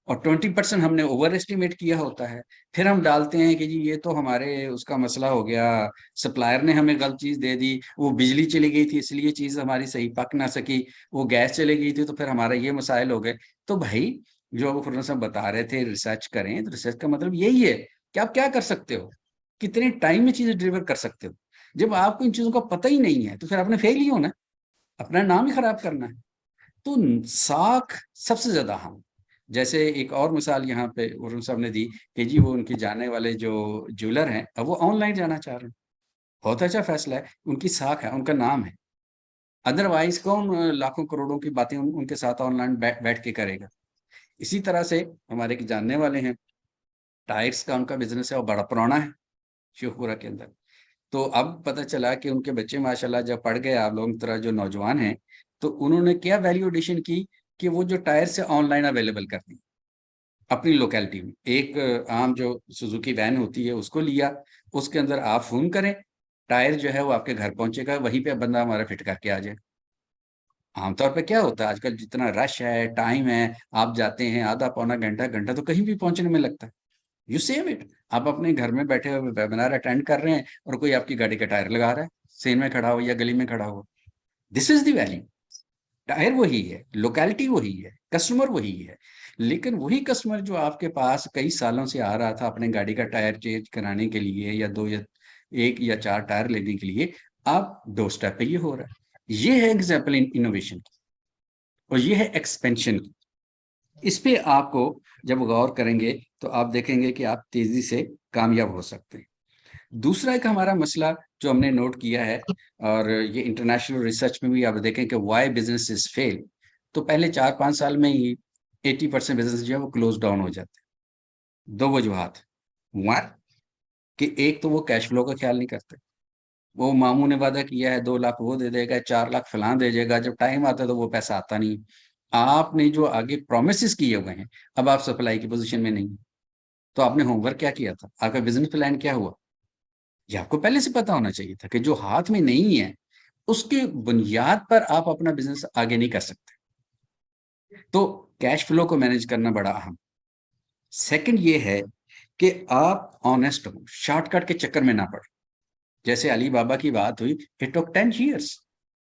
और 20% हमने ओवर एस्टिमेट किया होता है। फिर हम डालते हैं कि जी ये तो हमारे उसका मसला हो गया, सप्लायर ने हमें गलत चीज़ दे दी, वो बिजली चली गई थी इसलिए चीज़ हमारी सही पक ना सकी, वो गैस चली गई थी तो फिर हमारा ये मसाइल हो गए। तो भाई जो अबू खुर्रम साहब बता रहे थे रिसर्च करें, तो रिसर्च का मतलब यही है कि आप क्या कर सकते हो, कितने टाइम में चीज़ें डिलीवर कर सकते हो। जब आपको इन चीज़ों का पता ही नहीं है, तो फिर आपने फेल ही होना है, अपना नाम ही खराब करना है। तो साख सबसे ज़्यादा हम जैसे एक और मिसाल यहाँ पे वरुण साहब ने दी कि जी वो उनके जाने वाले जो ज्वेलर हैं, अब वो ऑनलाइन जाना चाह रहे हैं। बहुत अच्छा फैसला है, उनकी साख है, उनका नाम है। अदरवाइज़ कौन लाखों करोड़ों की बातें उनके साथ ऑनलाइन बैठ के करेगा। इसी तरह से हमारे एक जानने वाले हैं, टायर्स का उनका बिज़नेस है और बड़ा पुराना है, शिवपुरा के अंदर। तो अब पता चला कि उनके बच्चे माशाल्लाह जब पढ़ गए आप लोगों की तरह जो नौजवान हैं, तो उन्होंने क्या वैल्यू एडिशन की कि वो जो टायर्स है ऑनलाइन अवेलेबल कर दी, अपनी लोकेलिटी में। एक आम जो सुजुकी वैन होती है उसको लिया, उसके अंदर आप फ़ोन करें, टायर जो है वो आपके घर पहुँचेगा, वहीं पे बंदा हमारा फिट करके आ जाएगा। आमतौर पे क्या होता है आजकल जितना रश है, टाइम है, आप जाते हैं आधा पौना घंटा, घंटा तो कहीं भी पहुँचने में लगता है। You save it. आप अपने घर में बैठे हुए वेबिनार अटेंड कर रहे हैं और कोई आपकी गाड़ी का टायर लगा रहा है, सेन में खड़ा हो या गली में खड़ा हो। This is the value. Tyre वही है, लोकेलिटी वही है, कस्टमर वही है। लेकिन वही कस्टमर जो आपके पास कई सालों से आ रहा था अपने गाड़ी का टायर चेंज कराने के लिए या 2 या 1 या 4 टायर लेने के लिए, अब डोर स्टेप पे ये हो रहा है। ये है एग्ज़ाम्पल इनोवेशन की और ये है एक्सपेंशन की। इस पे आपको जब गौर करेंगे तो आप देखेंगे कि आप तेज़ी से कामयाब हो सकते हैं। दूसरा एक हमारा मसला जो हमने नोट किया है और ये इंटरनेशनल रिसर्च में भी आप देखें कि व्हाई बिजनेसेस फेल, तो पहले 4-5 साल में ही 80% बिजनेस जो है वो क्लोज डाउन हो जाते हैं। 2 वजूहात, 1 कि एक तो वो कैश फ्लो का ख्याल नहीं करते। वो मामू ने वादा किया है 2 लाख वो दे देगा, 4 लाख फलां दे देगा, जब टाइम आता है तो वो पैसा आता नहीं। आपने जो आगे प्रोमिसेस किए हुए हैं, अब आप सप्लाई की पोज़ीशन में नहीं हैं। तो आपने होमवर्क क्या किया था? आपका बिज़नेस प्लान क्या हुआ? ये आपको पहले से पता होना चाहिए था कि जो हाथ में नहीं है, उसके बुनियाद पर आप अपना बिज़नेस आगे नहीं कर सकते। तो कैश फ्लो को मैनेज करना बड़ा अहम। सेकंड ये है कि आप ऑनेस्ट हो, शॉर्टकट के चक्कर में ना पड़े। जैसे अली बाबा की बात हुई, इट टुक 10 इयर्स,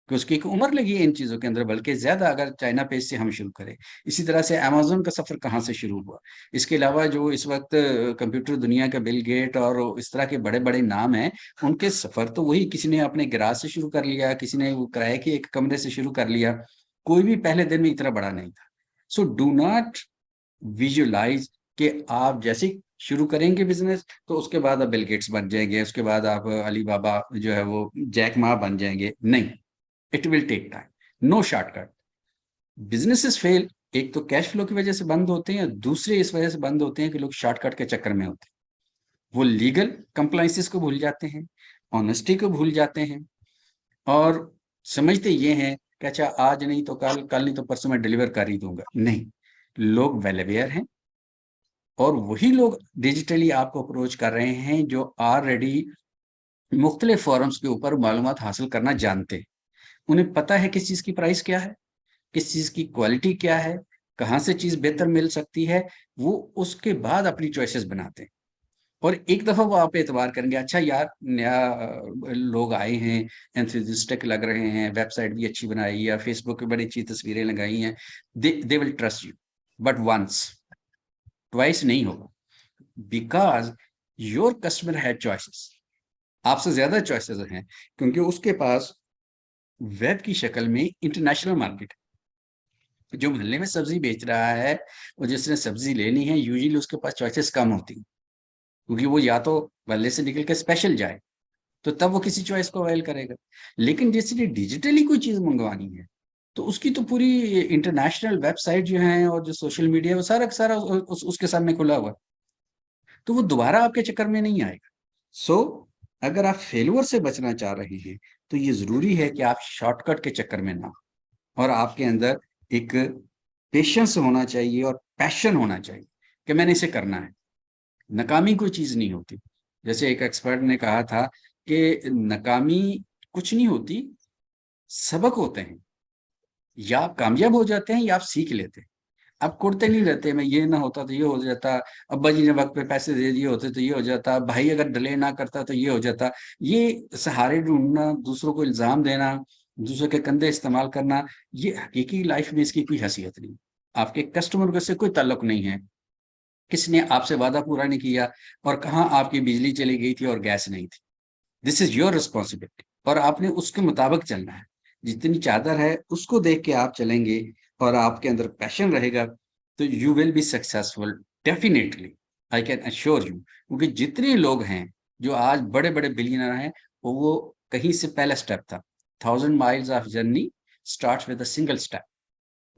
कि उसकी एक उम्र लगी है इन चीजों के अंदर, बल्कि ज्यादा अगर चाइना पेज से हम शुरू करें। इसी तरह से अमेज़न का सफर कहाँ से शुरू हुआ। इसके अलावा जो इस वक्त कंप्यूटर दुनिया का बिल गेट और इस तरह के बड़े बड़े नाम हैं, उनके सफर तो वही, किसी ने अपने गैराज से शुरू कर लिया, किसी ने वो किराए के एक कमरे से शुरू कर लिया। कोई भी पहले दिन में इतना बड़ा नहीं था। सो डू नॉट विजुअलाइज कि आप जैसे ही शुरू करेंगे बिजनेस तो उसके बाद आप बिल गेट्स बन जाएंगे, उसके बाद आप अली बाबा जो है वो जैक मा बन जाएंगे। नहीं, it will take time, no shortcut. Businesses fail, एक तो कैश फ्लो की वजह से बंद होते हैं, दूसरे इस वजह से बंद होते हैं कि लोग शॉर्टकट के चक्कर में होते हैं। वो लीगल कंप्लाइंसेस को भूल जाते हैं, ऑनेस्टी को भूल जाते हैं, और समझते ये हैं कि अच्छा आज नहीं तो कल, कल नहीं तो परसों मैं डिलीवर कर ही दूंगा। नहीं, लोग वेल अवेयर हैं, और वही लोग डिजिटली आपको अप्रोच कर रहे हैं जो ऑलरेडी मुख्तलिफ फोरम्स के ऊपर मालूमात हासिल करना जानते हैं। उन्हें पता है किस चीज़ की प्राइस क्या है, किस चीज़ की क्वालिटी क्या है, कहाँ से चीज़ बेहतर मिल सकती है। वो उसके बाद अपनी चॉइसेस बनाते हैं, और एक दफ़ा वो आप पे एतबार करेंगे, अच्छा यार नया लोग आए हैं, एंथुसियास्टिक लग रहे हैं, वेबसाइट भी अच्छी बनाई है, या फेसबुक पे बड़ी अच्छी तस्वीरें लगाई हैं, they will trust you. But once, twice नहीं होगा, because your customer had choices, आपसे ज़्यादा चॉइसेस हैं, क्योंकि उसके पास वेब की शक्ल में इंटरनेशनल मार्केट है। जो मोहल्ले में सब्जी बेच रहा है, और जिसने सब्जी लेनी है, यूजुअली उसके पास चॉइसेस कम होती हैं, क्योंकि वो या तो मोहल्ले से निकल के स्पेशल जाए, तो तब वो किसी चॉइस को अवेल करेगा। लेकिन जिसने डिजिटली कोई चीज़ मंगवानी है, तो उसकी तो पूरी इंटरनेशनल वेबसाइट जो है और जो सोशल मीडिया है, वो सारा का सारा उसके सामने खुला हुआ है, तो वो दोबारा आपके चक्कर में नहीं आएगा। सो अगर आप फेल्योर से बचना चाह रहे हैं, तो ये ज़रूरी है कि आप शॉर्टकट के चक्कर में ना, और आपके अंदर एक पेशेंस होना चाहिए और पैशन होना चाहिए कि मैंने इसे करना है। नाकामी कोई चीज़ नहीं होती। जैसे एक एक्सपर्ट ने कहा था कि नाकामी कुछ नहीं होती, सबक होते हैं। या आप कामयाब हो जाते हैं या आप सीख लेते हैं। आप कुड़ते नहीं रहते, मैं ये ना होता तो ये हो जाता, अब्बा जी ने वक्त पे पैसे दे दिए होते तो ये हो जाता, भाई अगर डिले ना करता तो ये हो जाता। ये सहारे ढूंढना, दूसरों को इल्जाम देना, दूसरों के कंधे इस्तेमाल करना, ये हकीकी लाइफ में इसकी कोई हैसियत नहीं। आपके कस्टमर से कोई ताल्लुक नहीं है, किसने आपसे वादा पूरा नहीं किया, और कहाँ आपकी बिजली चली गई थी और गैस नहीं थी। दिस इज योर रिस्पॉन्सिबिलिटी, और आपने उसके मुताबिक चलना है। जितनी चादर है उसको देख के आप चलेंगे, और आपके अंदर पैशन रहेगा, तो you will be successful definitely, I can assure you. क्योंकि जितने लोग हैं जो आज बड़े बड़े बिलियनर हैं, वो कहीं से पहला स्टेप था। 1000 miles of journey start with a single step,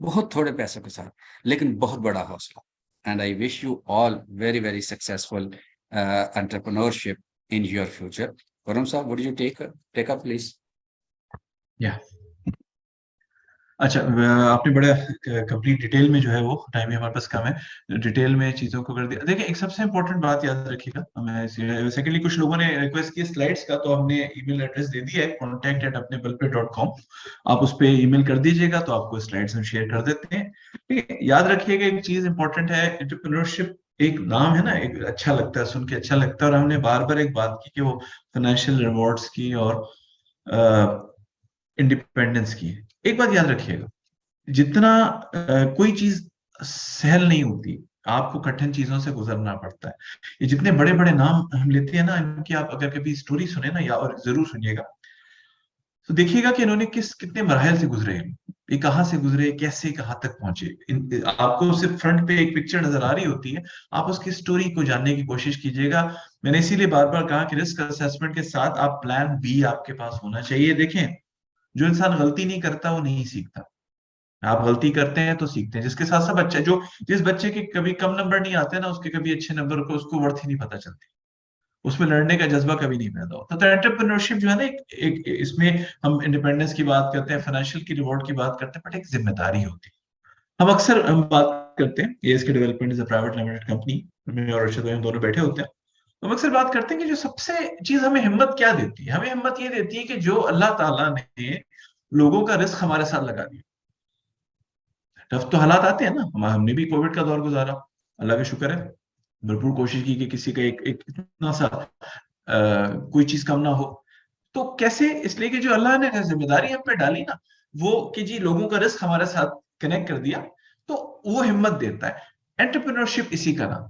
बहुत थोड़े पैसों के साथ, लेकिन बहुत बड़ा हौसला। And I wish you all very very successful entrepreneurship in your future. Varun sir, would you take up please? या अच्छा, आपने बड़ा कंप्लीट डिटेल में जो है, वो टाइम भी हमारे पास कम है, डिटेल में चीजों को कर दिया। देखिए, एक सबसे इंपॉर्टेंट बात याद रखिएगा, मैं सेकेंडली कुछ लोगों ने रिक्वेस्ट की स्लाइड्स का, तो हमने ईमेल एड्रेस दे दिया है contact@apnebal.com। आप उस पर ईमेल कर दीजिएगा तो आपको स्लाइड्स हम शेयर कर देते हैं। ठीक है, याद रखिएगा एक चीज इंपॉर्टेंट है, एंटरप्रेन्योरशिप एक नाम है ना, एक अच्छा लगता है, सुन के अच्छा लगता है, और हमने बार बार एक बात की कि वो फाइनेंशियल रिवॉर्ड्स की और इंडिपेंडेंस की है। एक बात याद रखिएगा, जितना कोई चीज सहल नहीं होती, आपको कठिन चीजों से गुजरना पड़ता है। ये जितने बड़े बड़े नाम हम लेते हैं ना, इनकी आप अगर कभी स्टोरी सुने ना, या और जरूर सुनिएगा, तो देखिएगा कि इन्होंने कितने मराहल से गुजरे हैं, ये कहाँ से गुजरे, कैसे कहाँ तक पहुंचे। आपको सिर्फ फ्रंट पे एक पिक्चर नजर आ रही होती है, आप उसकी स्टोरी को जानने की कोशिश कीजिएगा। मैंने इसीलिए बार बार कहा कि रिस्क असेसमेंट के साथ आप प्लान बी आपके पास होना चाहिए। देखें, जो इंसान गलती नहीं करता वो नहीं सीखता, आप गलती करते हैं तो सीखते हैं। जिसके साथ सब अच्छा, जो जिस बच्चे के कभी कम नंबर नहीं आते ना, उसके कभी अच्छे नंबर को उसको वर्थ ही नहीं पता चलती, उसमें लड़ने का जज्बा कभी नहीं पैदा होता। तो एंटरप्रेन्योरशिप जो है ना, इसमें हम इंडिपेंडेंस की बात करते हैं, फाइनेंशियल की रिवॉर्ड की बात करते हैं, बट एक जिम्मेदारी होती है। हम बात करते हैं, ASK development is a private limited company, मैं और अर्शद भाई हम दोनों बैठे होते हैं, तो हम अक्सर बात करते हैं कि जो सबसे चीज हमें हिम्मत क्या देती है, हमें हिम्मत ये देती है कि जो अल्लाह ताला ने लोगों का रिस्क हमारे साथ लगा दिया। टफ तो हालात आते हैं ना, हमने भी कोविड का दौर गुजारा, अल्लाह का शुक्र है, भरपूर कोशिश की कि किसी का एक इतना सा कोई चीज कम ना हो। तो कैसे, इसलिए कि जो अल्लाह ने जिम्मेदारी हम पे डाली ना, वो कि जी लोगों का रिस्क हमारे साथ कनेक्ट कर दिया, तो वो हिम्मत देता है। एंटरप्रेन्योरशिप इसी का नाम,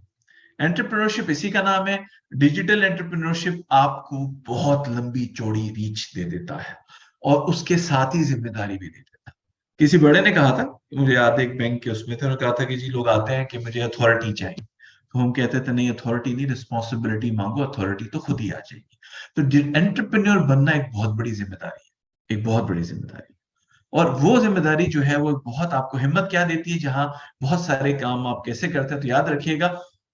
एंटरप्रेन्योरशिप इसी का नाम है। डिजिटल एंटरप्रेन्योरशिप आपको बहुत लंबी चौड़ी रीच दे देता है और उसके साथ ही जिम्मेदारी भी दे देता है। किसी बड़े ने कहा था, मुझे याद है, एक बैंक के उसमें थे, उन्होंने कहा था कि जी लोग आते हैं कि मुझे अथॉरिटी चाहिए, तो हम कहते थे नहीं, अथॉरिटी नहीं, रिस्पॉन्सिबिलिटी मांगो, अथॉरिटी तो खुद ही आ जाएगी। तो एंटरप्रेन्योर बनना एक बहुत बड़ी जिम्मेदारी है, एक बहुत बड़ी जिम्मेदारी। और वो जिम्मेदारी जो है वो बहुत आपको हिम्मत क्या देती है, जहां बहुत सारे काम आप कैसे करते हैं। तो याद रखिएगा,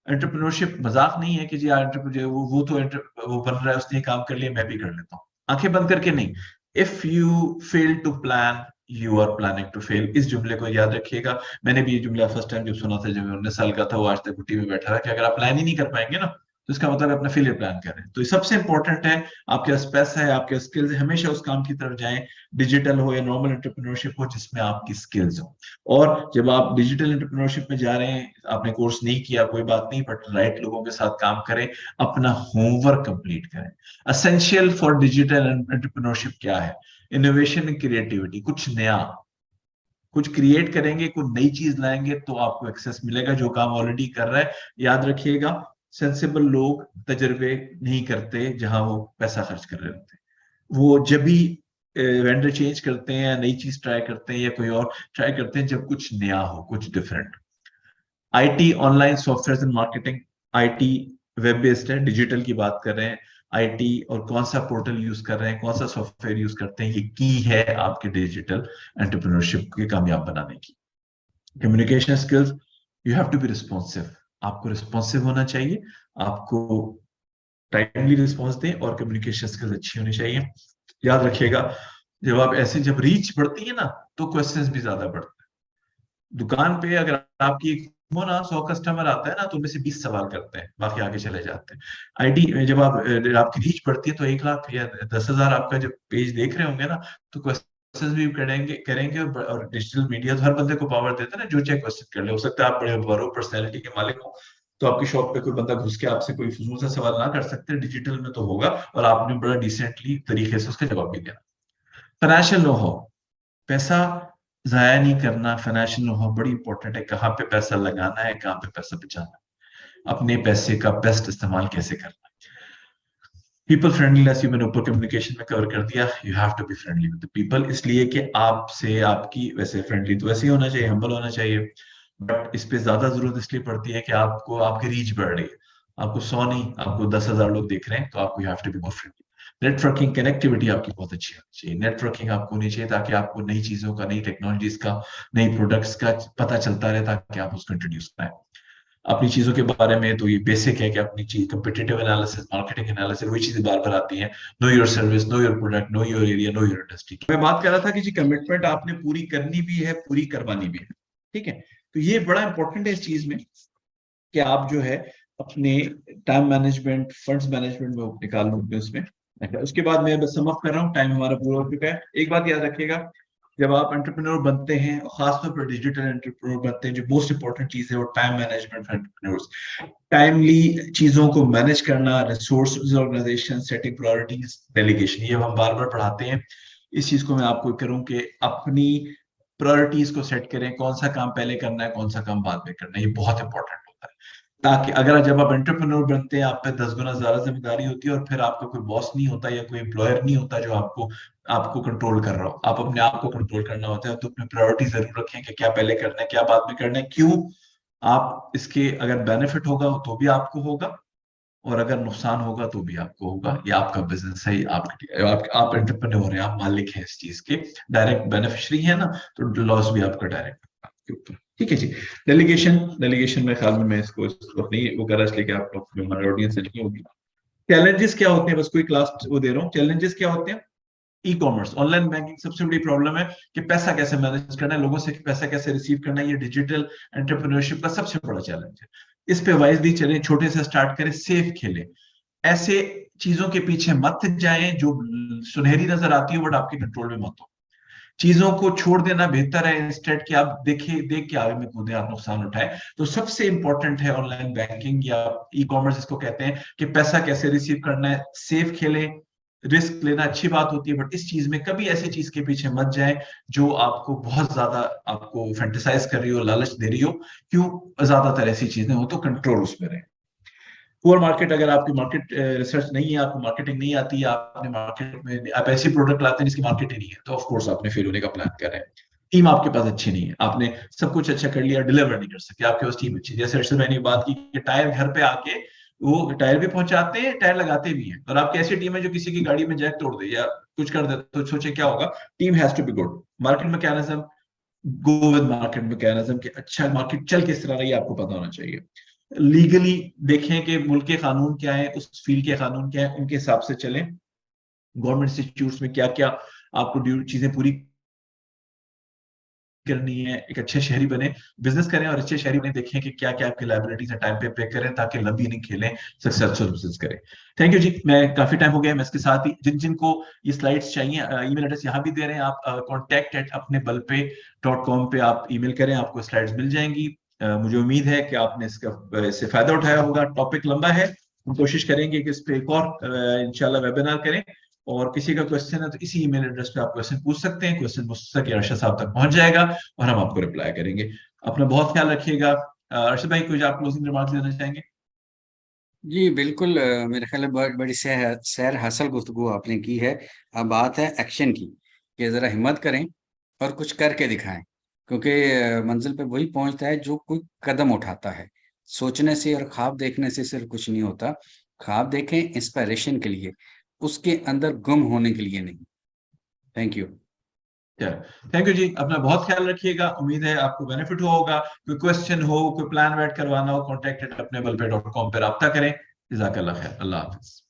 एंटरप्रेन्योरशिप मजाक नहीं है कि जी एंटरप्रेन्योर वो बन रहा है, उसने काम कर लिया, मैं भी कर लेता हूँ, आंखें बंद करके नहीं। If you fail to plan, you are planning to fail. इस जुमले को याद रखिएगा। मैंने भी ये जुमला फर्स्ट टाइम जब सुना था, जब मैं 19 साल का था, वो आज तक घुट्टी में बैठा था कि अगर आप प्लान ही नहीं कर पाएंगे ना, तो इसका मतलब अपना फेलियर प्लान कर रहे हैं। तो ये सबसे इंपॉर्टेंट है, आपके पास पैसा है, आपके स्किल्स है, हमेशा उस काम की तरफ जाएं, डिजिटल हो या नॉर्मल एंटरप्रेन्योरशिप हो, जिसमें आपकी स्किल्स हो। और जब आप डिजिटल एंटरप्रेन्योरशिप में जा रहे हैं, आपने कोर्स नहीं किया कोई बात नहीं, बट राइट लोगों के साथ काम करें, अपना होमवर्क कंप्लीट करें। असेंशियल फॉर डिजिटल एंटरप्रेन्योरशिप क्या है? इनोवेशन एंड क्रिएटिविटी, कुछ नया, कुछ क्रिएट करेंगे, कुछ नई चीज लाएंगे, तो आपको एक्सेस मिलेगा जो काम ऑलरेडी कर रहा है। याद रखिएगा, सेंसिबल लोग तजर्बे नहीं करते जहां वो पैसा खर्च कर रहे होते हैं। वो जब भी वेंडर चेंज करते हैं या नई चीज ट्राई करते हैं या कोई और ट्राई करते हैं, जब कुछ नया हो, कुछ different. IT, online software and marketing. IT web based है, डिजिटल की बात कर रहे हैं। आईटी और कौन सा पोर्टल यूज कर रहे हैं, कौन सा सॉफ्टवेयर यूज करते हैं, ये की है आपके डिजिटल एंटरप्रेन्योरशिप के कामयाब बनाने की। Communication skills, you have to be responsive. आपको रिस्पॉन्सिव होना चाहिए, आपको टाइमली रिस्पॉन्स दें, और कम्युनिकेशन स्किल्स अच्छी होनी चाहिए। याद रखिएगा, जब आप ऐसे, जब रीच बढ़ती है ना, तो क्वेश्चंस भी ज्यादा बढ़ते हैं। दुकान पे अगर आपकी वो ना 100 कस्टमर आता है ना, तो उनमें से 20 सवाल करते हैं, बाकी आगे चले जाते हैं। आईटी में जब आपकी रीच बढ़ती है, तो 1 लाख या 10,000 आपका जब पेज देख रहे होंगे ना, तो क्वेश्चंस भी करेंगे करेंगे। और डिजिटल मीडिया तो हर बंदे को पावर देता है ना, जो चाहे क्वेश्चन कर ले। हो सकता है आप बड़े बड़ो पर्सनैलिटी के मालिक हो, तो आपकी शॉप पे कोई बंदा घुस के आपसे कोई फजूल सा सवाल ना कर सकते, डिजिटल में तो होगा, और आपने बड़ा डिसेंटली तरीके से उसका जवाब भी देना। फाइनेंशियल नो हो, पैसा जाया नहीं करना, फाइनेंशियल नो हाउ बड़ी इंपॉर्टेंट है। कहाँ पे पैसा लगाना है, कहाँ पे पैसा बचाना है, अपने पैसे का बेस्ट इस्तेमाल कैसे करना है। पीपल फ्रेंडलीनेस, ये मैंने ऊपर कम्युनिकेशन में कवर कर दिया। You have to be friendly with the people, इसलिए कि आपसे आपकी, वैसे फ्रेंडली तो वैसे ही होना चाहिए, हम्बल होना चाहिए, बट इस पे ज्यादा जरूरत इसलिए पड़ती है कि आपको, आपकी रीच बढ़ रही है। आपको 100 नहीं, आपको 10,000 लोग देख रहे हैं, तो आपको you have to be more friendly. Networking, connectivity आपकी बहुत अच्छी होनी चाहिए। नेटवर्किंग आपको होनी चाहिए, ताकि आपको नई चीजों का, नई टेक्नोलॉजीज का, नई प्रोडक्ट्स का पता चलता रहे, ताकि आप उसको इंट्रोड्यूस करें अपनी चीजों के बारे में। तो ये बेसिक है कि अपनी चीज, कम्पिटिटिव एनालिसिस, मार्केटिंग एनालिसिस, वही चीजें बार बार आती हैं। Know your service, know your product, know your area, know your industry. मैं बात कर रहा था कि जी कमिटमेंट आपने पूरी करनी भी है, पूरी करवानी भी है, ठीक है। तो ये बड़ा इंपॉर्टेंट है इस चीज में, कि आप जो है अपने टाइम मैनेजमेंट, फंड्स मैनेजमेंट में निकाल लो उसमें। उसके बाद मैं बस सम अप कर रहा हूँ, टाइम हमारा पूरा हो चुका है। एक बात याद रखिएगा, जब आप एंटरप्रेन्योर बनते हैं, खासतौर पर डिजिटल एंटरप्रेन्योर बनते हैं, जो मोस्ट इंपॉर्टेंट चीज है वो time management for entrepreneurs. Timely चीजों को मैनेज करना, resource organisation, setting priorities, delegation, ये हम बार बार पढ़ाते हैं। इस चीज को मैं आपको करूं कि अपनी प्रायोरिटीज को सेट करें, कौन सा काम पहले करना है, कौन सा काम बाद में करना है, ये बहुत इंपॉर्टेंट होता है। ताकि अगर जब आप एंटरप्रेन्योर बनते हैं, आप पे 10 गुना ज्यादा जिम्मेदारी होती है, और फिर आपका कोई बॉस नहीं होता या कोई एम्प्लॉयर नहीं होता जो आपको आपको कंट्रोल कर रहा हो। आप अपने आप को कंट्रोल करना होता है। तो अपने प्रायोरिटी जरूर रखें कि क्या पहले करना है, क्या बाद में करना है, क्यों। आप इसके अगर बेनिफिट होगा तो भी आपको होगा, और अगर नुकसान होगा तो भी आपको होगा। ये आपका बिजनेस है, आप एंटरप्रेन्योर हैं, आप मालिक हैं इस चीज के, डायरेक्ट बेनिफिशियरी है ना, तो लॉस भी आपका डायरेक्ट आपके ऊपर। ठीक है जी। डेलीगेशन, डेलीगेशन में ख्याल में मैं इसको अपनी वो कर रहा, इसलिए कि आप लोग, हमारे ऑडियंस नहीं होगी। चैलेंजेस क्या होते हैं, बस कोई क्लास वो दे रहा हूँ। चैलेंजेस क्या होते हैं? ई कॉमर्स, ऑनलाइन बैंकिंग, सबसे बड़ी प्रॉब्लम है कि पैसा कैसे मैनेज करना है, लोगों से पैसा कैसे रिसीव करना है। ये डिजिटल एंटरप्रेन्योरशिप का सबसे बड़ा चैलेंज है। इस पे वाइजली चलें, छोटे से स्टार्ट करें, सेफ खेलें, ऐसे चीजों के पीछे मत जाएं जो सुनहरी नजर आती है बट आपके कंट्रोल में मत हो। चीजों को छोड़ देना बेहतर है इंस्टेड कि आप देख के आगे में कूदे, आप नुकसान उठाएं। तो सबसे इंपॉर्टेंट है ऑनलाइन बैंकिंग या ई कॉमर्स इसको कहते हैं कि पैसा कैसे रिसीव करना है। सेफ खेलें, रिस्क लेना अच्छी बात होती है, बट इस चीज में कभी ऐसी चीज के पीछे मत जाएं जो आपको बहुत ज्यादा आपको फैंटेसाइज कर रही हो, लालच दे रही हो। क्यों ज्यादातर ऐसी चीजें हो तो कंट्रोल उसमें रहे। पुअर मार्केट, अगर आपकी मार्केट रिसर्च नहीं है, आपको मार्केटिंग नहीं आती है, आपने मार्केट में आप ऐसी प्रोडक्ट लाते हैं जिसकी मार्केट ही नहीं है, तो ऑफ कोर्स आपने फेल होने का प्लान कर रहे हैं। टीम आपके पास अच्छी नहीं है, आपने सब कुछ अच्छा कर लिया, डिलीवर नहीं कर सके, आपके पास टीम अच्छी। जैसे अर्शद भाई ने बात की कि टायर घर पे आके वो टायर भी पहुंचाते हैं, टायर लगाते भी हैं, और आपकी ऐसी टीम है जो किसी की गाड़ी में जैक तोड़ दे या कुछ कर दे, तो सोचे क्या होगा। Team has to be good. Market mechanism, go with market mechanism कि अच्छा मार्केट चल किस तरह रही है आपको पता होना चाहिए। लीगली देखें कि मुल्क के कानून क्या है, उस फील्ड के कानून क्या है, उनके हिसाब से चलें। गवर्नमेंट इंस्टीट्यूट्स में क्या क्या आपको चीजें पूरी करनी है, एक अच्छे शहरी बने, बिजनेस करें और अच्छे शहरी बने, देखें कि क्या क्या आपकी लाइबिलिटीज है, टाइम पे करें ताकि लंबी इनिंग खेलें, सक्सेसफुल बिजनेस करें। थैंक यू जी, मैं काफी टाइम हो गया, मैं इसके साथ ही जिन जिनको ये स्लाइड्स चाहिए, ईमेल एड्रेस यहाँ भी दे रहे हैं आप, contact@apnebal.com पे आप ईमेल करें, आपको स्लाइड्स मिल जाएंगी। मुझे उम्मीद है कि आपने इससे फायदा उठाया होगा। टॉपिक लंबा है, हम कोशिश करेंगे कि इस पे एक और इंशाल्लाह वेबिनार करें, और किसी का क्वेश्चन है तो इसी ईमेल एड्रेस पे आप क्वेश्चन पूछ सकते हैं। क्वेश्चन मुझसे अर्शद साहब तक पहुंच जाएगा और हम आपको रिप्लाई करेंगे। अपना बहुत ख्याल रखिएगा। अर्शद भाई, कुछ आप क्लोजिंग रिमार्क्स देना चाहेंगे? जी बिल्कुल, मेरे ख्याल में बहुत बड़ी सैर हासिल गुफ्तगू आपने की है। अब बात है एक्शन की, कि जरा हिम्मत करें और कुछ करके दिखाएं, क्योंकि मंजिल पे वही पहुंचता है जो कोई कदम उठाता है। सोचने से और ख्वाब देखने से सिर्फ कुछ नहीं होता। ख्वाब देखें इंस्पिरेशन के लिए, उसके अंदर गुम होने के लिए नहीं। Thank you. थैंक यू जी, अपना बहुत ख्याल रखिएगा। उम्मीद है आपको बेनिफिट हुआ होगा। कोई क्वेश्चन हो, कोई प्लान वेट करवाना हो, contact@apnebal.com पे राब्ता करें। जज़ाकल्लाह खैर, अल्लाह हाफिज।